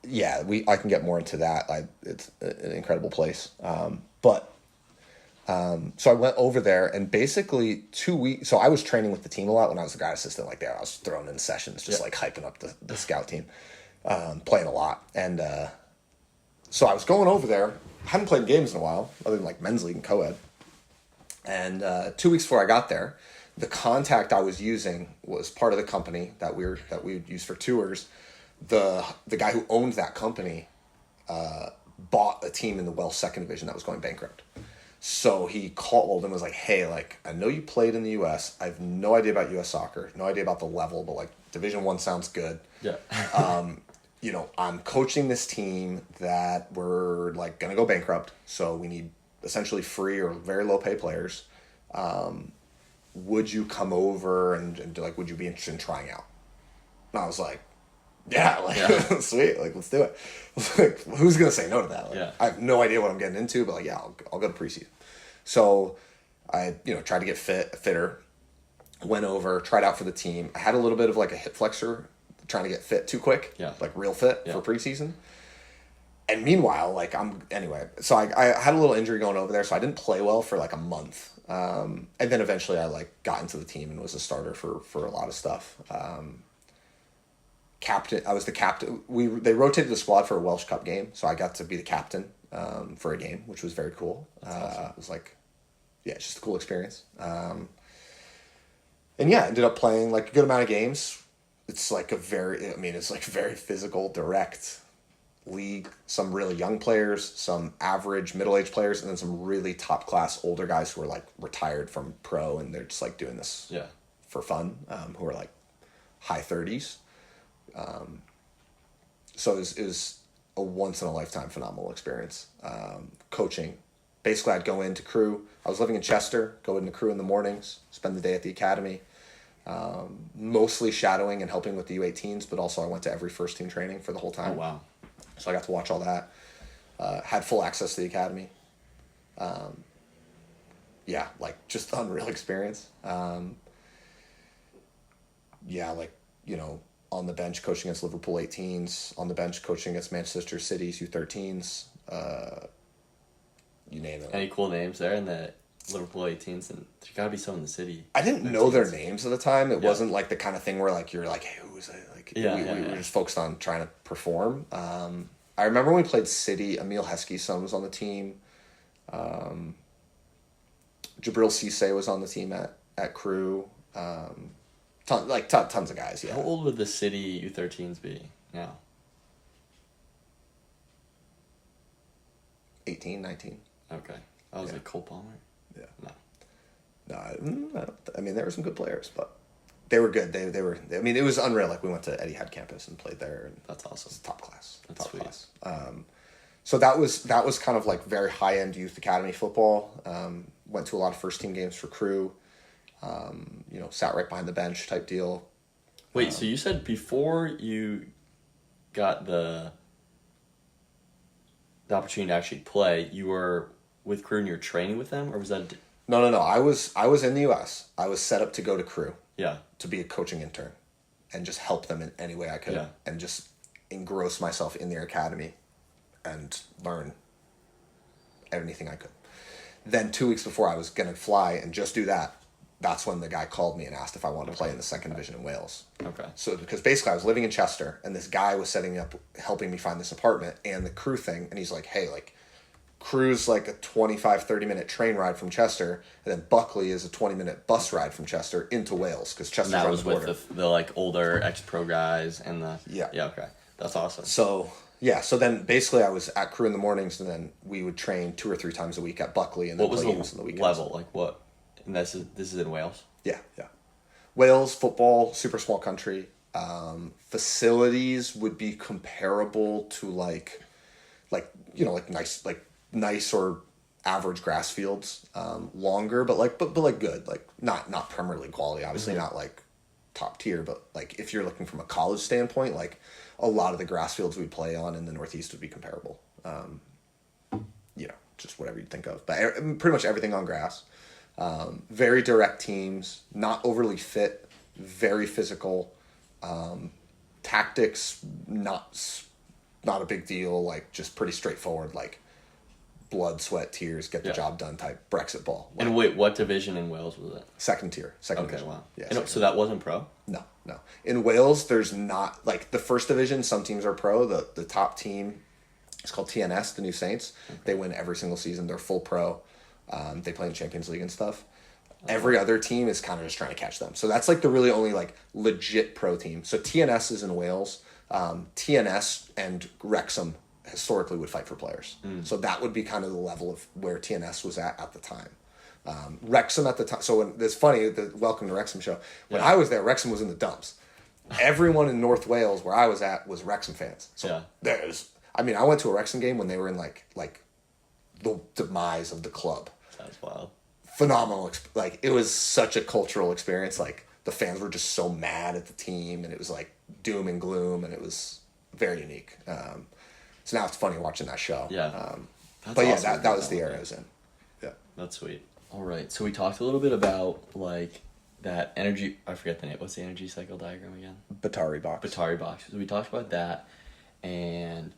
Yeah, I can get more into that. It's an incredible place. So I went over there, and basically 2 weeks. So I was training with the team a lot when I was a grad assistant. Like there, I was thrown in sessions, just like hyping up the scout team, playing a lot. And so I was going over there. I hadn't played games in a while, other than like men's league and co-ed. And 2 weeks before I got there, the contact I was using was part of the company that we would use for tours. The guy who owned that company bought a team in the Welsh second division that was going bankrupt. So he called and was like, hey, like, I know you played in the U.S. I have no idea about U.S. soccer, no idea about the level, but like Division I sounds good. Yeah. I'm coaching this team that we're like going to go bankrupt. So we need essentially free or very low pay players. Would you come over and like, would you be interested in trying out? And I was like, yeah, sweet, like, let's do it. Like, who's going to say no to that? Like, I have no idea what I'm getting into, but like, yeah, I'll go to preseason. So I, tried to get fitter, went over, tried out for the team. I had a little bit of like a hip flexor, trying to get fit too quick, like real fit for preseason. And meanwhile, so I had a little injury going over there, so I didn't play well for like a month. And then eventually I like got into the team and was a starter for a lot of stuff. I was the captain. They rotated the squad for a Welsh Cup game, so I got to be the captain for a game, which was very cool. Awesome. It was like, it's just a cool experience. And ended up playing like a good amount of games. it's like it's like very physical, direct league. Some really young players, some average middle-aged players, and then some really top-class older guys who are like retired from pro and they're just like doing this Yeah. for fun, who are like high 30s. So it was a once-in-a-lifetime phenomenal experience. Coaching. Basically, I'd go into crew. I was living in Chester, go into crew in the mornings, spend the day at the academy, mostly shadowing and helping with the U18s, but also I went to every first team training for the whole time. Oh, wow. So I got to watch all that. Had full access to the academy. Yeah, like just unreal experience. Yeah, like, you know, on the bench coaching against Liverpool 18s, on the bench coaching against Manchester City's U13s, you name it. Any cool names there in the Liverpool 18s? And there's got to be some in the city. I didn't know their names at the time. It wasn't like the kind of thing where like you're like, hey, who is it? Like we were just focused on trying to perform. I remember when we played City, Emil Heskey's son was on the team. Jabril Cisse was on the team at crew. Tons of guys, yeah. How old would the City U13s be now? 18, 19. Okay. I was like Cole Palmer? Yeah. No. I mean, there were some good players, but they were good. They were. I mean, it was unreal. Like we went to Etihad campus and played there. And that's awesome. It's top class. That's top sweet. Class. So that was kind of like very high end youth academy football. Went to a lot of first team games for crew. You know, sat right behind the bench type deal. Wait, so you said before you got the opportunity to actually play, you were with crew and you're training with them, or was that? No. I was in the U.S. I was set up to go to crew. Yeah. To be a coaching intern, and just help them in any way I could, yeah. and just engross myself in their academy, and learn anything I could. Then 2 weeks before I was gonna fly and just do that, that's when the guy called me and asked if I wanted to play in the second division in Wales. Okay. So because basically I was living in Chester and this guy was setting up, helping me find this apartment and the crew thing, and he's like, hey, like, crew's like a 25-30 minute train ride from Chester, and then Buckley is a 20-minute bus ride from Chester into Wales, because Chester's on the border. That was with the like older ex-pro guys and the... Yeah. Yeah, okay. That's awesome. So, yeah, so then basically I was at crew in the mornings, and then we would train 2 or 3 times a week at Buckley, and then play games on the weekends. Level? Like what? And this is in Wales? Yeah. Wales, football, super small country. Facilities would be comparable to like nice or average grass fields, longer, but good, like not Premier League quality, obviously. Mm-hmm. Not like top tier, but like if you're looking from a college standpoint, like a lot of the grass fields we play on in the Northeast would be comparable. You know, just whatever you think of, but pretty much everything on grass. Very direct teams, not overly fit, very physical. Tactics, not a big deal, like just pretty straightforward, like blood, sweat, tears, get the job done type Brexit ball. Like, and wait, what division in Wales was it? Second tier. Okay, division. wow. Yeah, so that wasn't pro? No. In Wales, there's not, like the first division, some teams are pro. The top team is called TNS, the New Saints. Okay. They win every single season. They're full pro. They play in Champions League and stuff. Every other team is kind of just trying to catch them. So that's like the really only like legit pro team. So TNS is in Wales. TNS and Wrexham historically would fight for players. So that would be kind of the level of where TNS was at the time. Wrexham at the time. So it's funny, the Welcome to Wrexham show. When I was there, Wrexham was in the dumps. Everyone in North Wales where I was at was Wrexham fans. So I went to a Wrexham game when they were in like the demise of the club. That's wild. Phenomenal. Like, it was such a cultural experience. Like, the fans were just so mad at the team, and it was like doom and gloom, and it was very unique. So now it's funny watching that show. Yeah. But awesome. Yeah, that was the era I was in. Yeah. That's sweet. All right. So we talked a little bit about like that energy. I forget the name. What's the energy cycle diagram again? Betari box. So we talked about that, and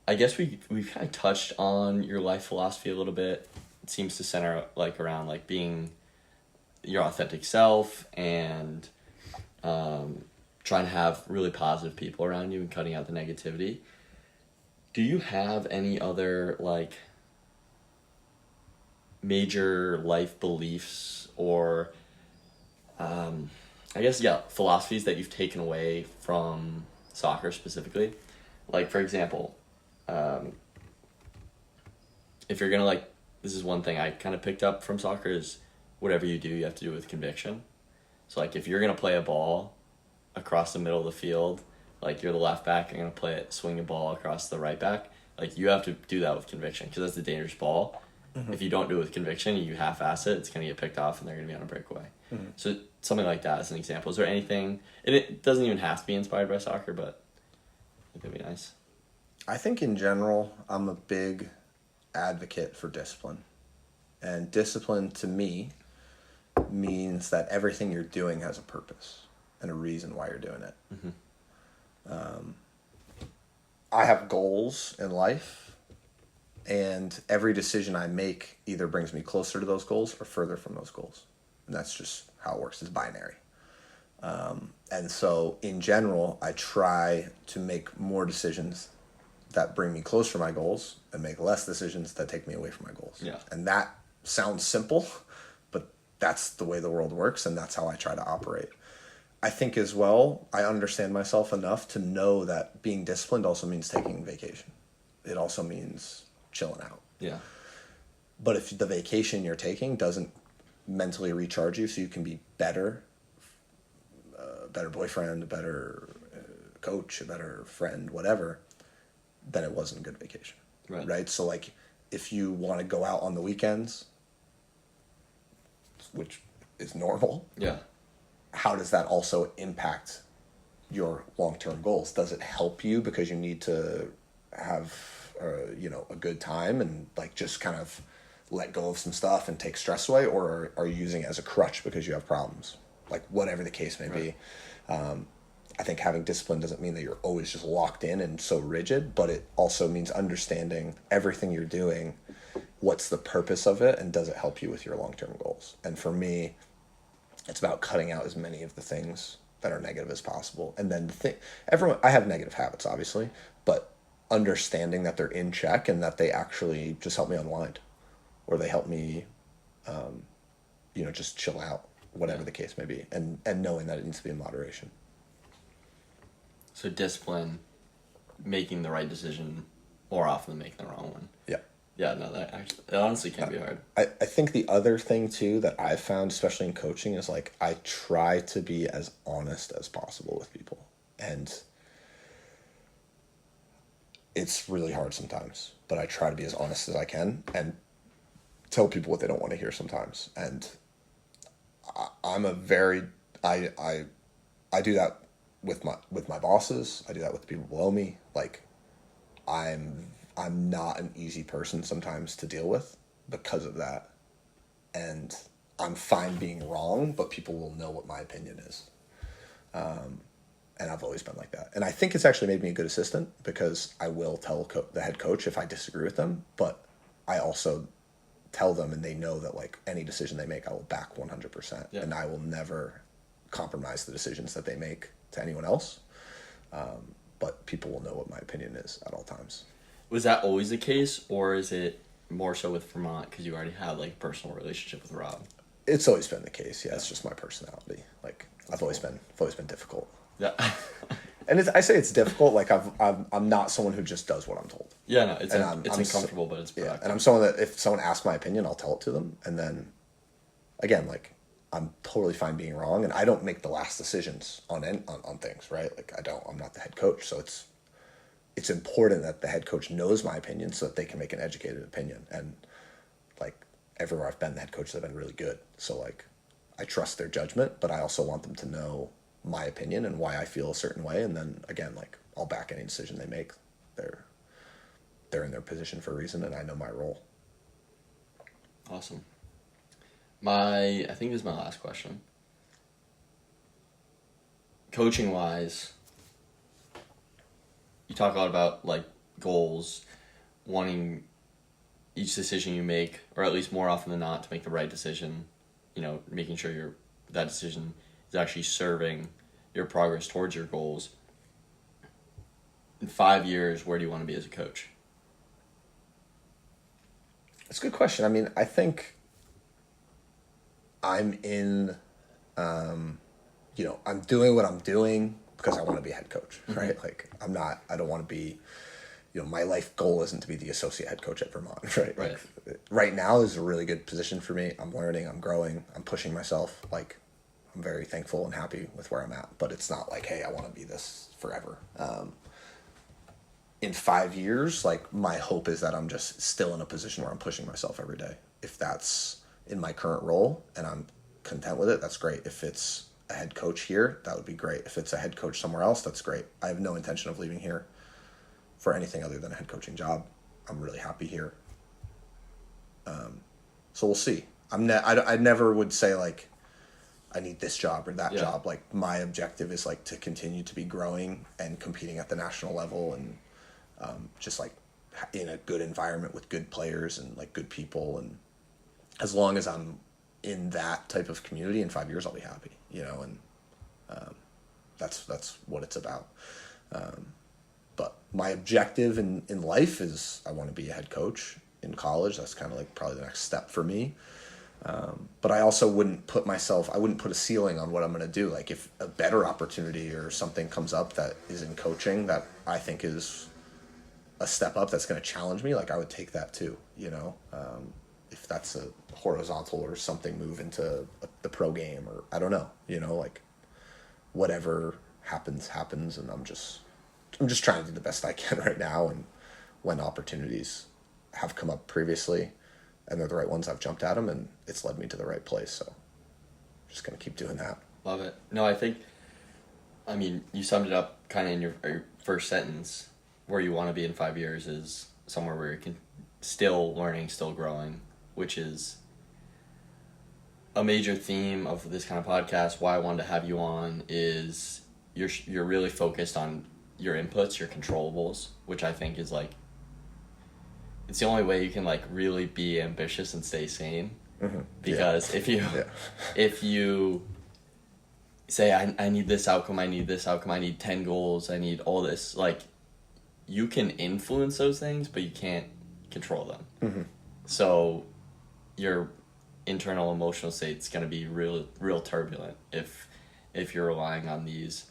I guess we've kind of touched on your life philosophy a little bit. It seems to center like around like being your authentic self and trying to have really positive people around you and cutting out the negativity. Do you have any other like major life beliefs or I guess, yeah, philosophies that you've taken away from soccer specifically. Like, for example, if you're going to, like, this is one thing I kind of picked up from soccer is whatever you do, you have to do it with conviction. So, like, if you're going to play a ball across the middle of the field, like, you're the left back, you're going to play it, swing a ball across the right back, like, you have to do that with conviction because that's a dangerous ball. Mm-hmm. If you don't do it with conviction, you half-ass it, it's going to get picked off and they're going to be on a breakaway. Mm-hmm. So something like that as an example. Is there anything, and it doesn't even have to be inspired by soccer, but I think it'd be nice. I think in general, I'm a big advocate for discipline. And discipline to me means that everything you're doing has a purpose and a reason why you're doing it. Mm-hmm. I have goals in life, and every decision I make either brings me closer to those goals or further from those goals. And that's just how it works. It's binary. And so in general, I try to make more decisions that bring me closer to my goals and make less decisions that take me away from my goals. Yeah. And that sounds simple, but that's the way the world works, and that's how I try to operate. I think as well, I understand myself enough to know that being disciplined also means taking vacation. It also means chilling out. Yeah. But if the vacation you're taking doesn't mentally recharge you so you can be better, a better boyfriend, a better coach, a better friend, whatever, then it wasn't a good vacation. Right? So, like, if you want to go out on the weekends, which is normal. Yeah. How does that also impact your long-term goals? Does it help you because you need to have, a good time and, like, just kind of let go of some stuff and take stress away? Or are you using it as a crutch because you have problems? Like, whatever the case may be. I think having discipline doesn't mean that you're always just locked in and so rigid, but it also means understanding everything you're doing, what's the purpose of it, and does it help you with your long-term goals? And for me, it's about cutting out as many of the things that are negative as possible. And then I have negative habits, obviously, but understanding that they're in check and that they actually just help me unwind, or they help me, just chill out, whatever the case may be, and knowing that it needs to be in moderation. So discipline, making the right decision more often than making the wrong one. Yeah. Yeah, no, it honestly can be hard. I think the other thing, too, that I've found, especially in coaching, is, like, I try to be as honest as possible with people. And it's really hard sometimes, but I try to be as honest as I can and tell people what they don't want to hear sometimes. And I do that with my bosses. I do that with the people below me. Like, I'm not an easy person sometimes to deal with because of that. And I'm fine being wrong, but people will know what my opinion is. And I've always been like that. And I think it's actually made me a good assistant because I will tell the head coach if I disagree with them, but I also tell them, and they know that, like, any decision they make, I will back 100%. Yeah. And I will never compromise the decisions that they make to anyone else. But people will know what my opinion is at all times. Was that always the case, or is it more so with Vermont because you already had, like, a personal relationship with Rob? It's always been the case. Yeah, it's just my personality. Like, I've always been difficult. Yeah. And I say it's difficult. Like, I'm not someone who just does what I'm told. Yeah, no, it's uncomfortable, but it's productive. Yeah, and I'm someone that if someone asks my opinion, I'll tell it to them. And then, again, like, I'm totally fine being wrong, and I don't make the last decisions on things, right? Like, I'm not the head coach, so it's important that the head coach knows my opinion so that they can make an educated opinion. And, like, everywhere I've been, the head coaches have been really good. So, like, I trust their judgment, but I also want them to know my opinion and why I feel a certain way. And then, again, like, I'll back any decision they make. They're in their position for a reason, and I know my role. Awesome. I think this is my last question. Coaching wise, you talk a lot about, like, goals, wanting each decision you make, or at least more often than not, to make the right decision, making sure that decision is actually serving your progress towards your goals. In 5 years, where do you want to be as a coach? It's a good question. I mean, I think I'm in I'm doing what I'm doing because I want to be a head coach, right? Like I don't want to be, my life goal isn't to be the associate head coach at Vermont, right? Right. Like, right now is a really good position for me. I'm learning, I'm growing, I'm pushing myself. Like, I'm very thankful and happy with where I'm at, but it's not like, hey, I want to be this forever. In 5 years, like, my hope is that I'm just still in a position where I'm pushing myself every day. If that's in my current role and I'm content with it, that's great. If it's a head coach here, that would be great. If it's a head coach somewhere else, that's great. I have no intention of leaving here for anything other than a head coaching job. I'm really happy here. So we'll see. I never would say, like, I need this job or that job. Like, my objective is, like, to continue to be growing and competing at the national level and just, like, in a good environment with good players and, like, good people. And as long as I'm in that type of community, in 5 years I'll be happy, and that's what it's about. But my objective in life is I want to be a head coach in college. That's kind of like probably the next step for me. But I also wouldn't put a ceiling on what I'm going to do. Like, if a better opportunity or something comes up that is in coaching that I think is a step up that's going to challenge me, like, I would take that too, if that's a horizontal or something move into the pro game, or I don't know, like, whatever happens, and I'm just trying to do the best I can right now. And when opportunities have come up previously and they're the right ones, I've jumped at them and it's led me to the right place. So I'm just going to keep doing that. Love it. No, I mean, you summed it up kind of in your first sentence. Where you want to be in 5 years is somewhere where you can still learning, still growing, which is a major theme of this kind of podcast. Why I wanted to have you on is you're really focused on your inputs, your controllables, which I think is, like, it's the only way you can, like, really be ambitious and stay sane. Mm-hmm. Because if you say, I need this outcome, I need 10 goals, I need all this, like, you can influence those things, but you can't control them. Mm-hmm. So your internal emotional state's going to be real turbulent if you're relying on these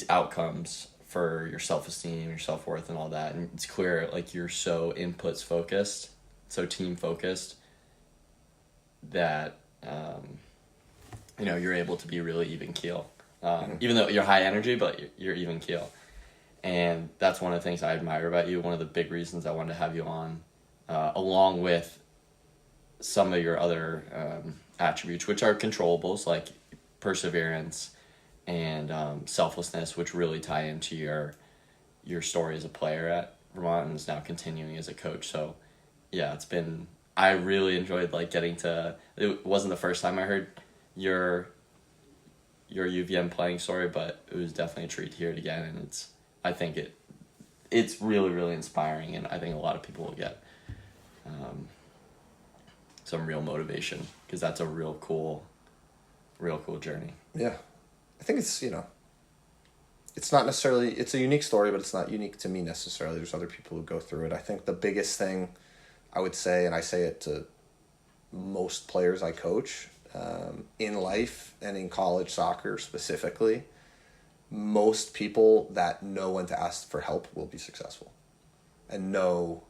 outcomes for your self-esteem, your self-worth, and all that. And it's clear, like, you're so inputs focused, so team focused, that you're able to be really even keel. Even though you're high energy, but you're even keel. And that's one of the things I admire about you. One of the big reasons I wanted to have you on, along with some of your other attributes, which are controllables, like perseverance and selflessness, which really tie into your story as a player at Vermont and is now continuing as a coach. So, yeah, I really enjoyed, like, it wasn't the first time I heard your UVM playing story, but it was definitely a treat to hear it again, and I think it's really, really inspiring, and I think a lot of people will get some real motivation, because that's a real cool journey. Yeah. I think it's, it's not necessarily, it's a unique story, but it's not unique to me necessarily. There's other people who go through it. I think the biggest thing I would say, and I say it to most players I coach, in life and in college soccer specifically, most people that know when to ask for help will be successful and know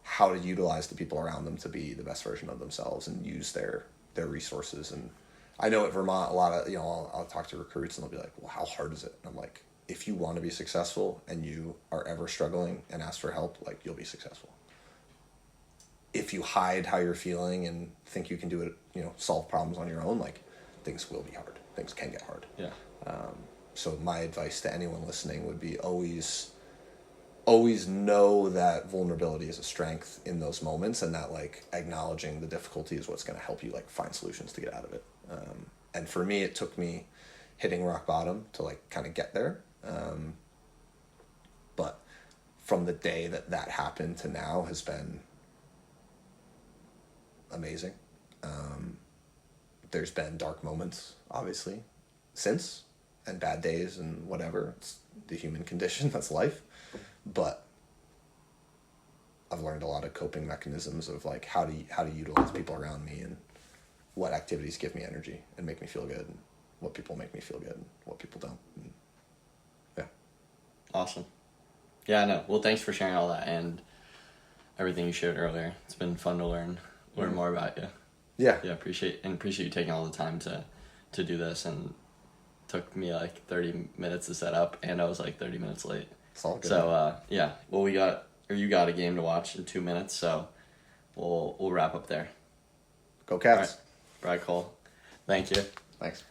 how to utilize the people around them to be the best version of themselves and use their resources. And I know at Vermont, a lot of, I'll talk to recruits and they'll be like, well, how hard is it? And I'm like, if you want to be successful and you are ever struggling and ask for help, like, you'll be successful. If you hide how you're feeling and think you can do it, solve problems on your own, like, things will be hard. Things can get hard. Yeah. So my advice to anyone listening would be always know that vulnerability is a strength in those moments, and that, like, acknowledging the difficulty is what's going to help you, like, find solutions to get out of it. And for me, it took me hitting rock bottom to, like, kind of get there. But from the day that happened to now has been amazing. There's been dark moments, obviously, since, and bad days and whatever. It's the human condition. That's life. But I've learned a lot of coping mechanisms of, like, how to utilize people around me and what activities give me energy and make me feel good. what people make me feel good and what people don't. And, yeah. Awesome. Yeah, no. Well, thanks for sharing all that and everything you shared earlier. It's been fun to learn more about you. Yeah. Yeah, appreciate you taking all the time to do this, and took me like 30 minutes to set up, and I was like 30 minutes late. It's all good. So yeah, well, you got a game to watch in 2 minutes, so we'll wrap up there. Go Cats. All right, Cole. Thank you. Thanks.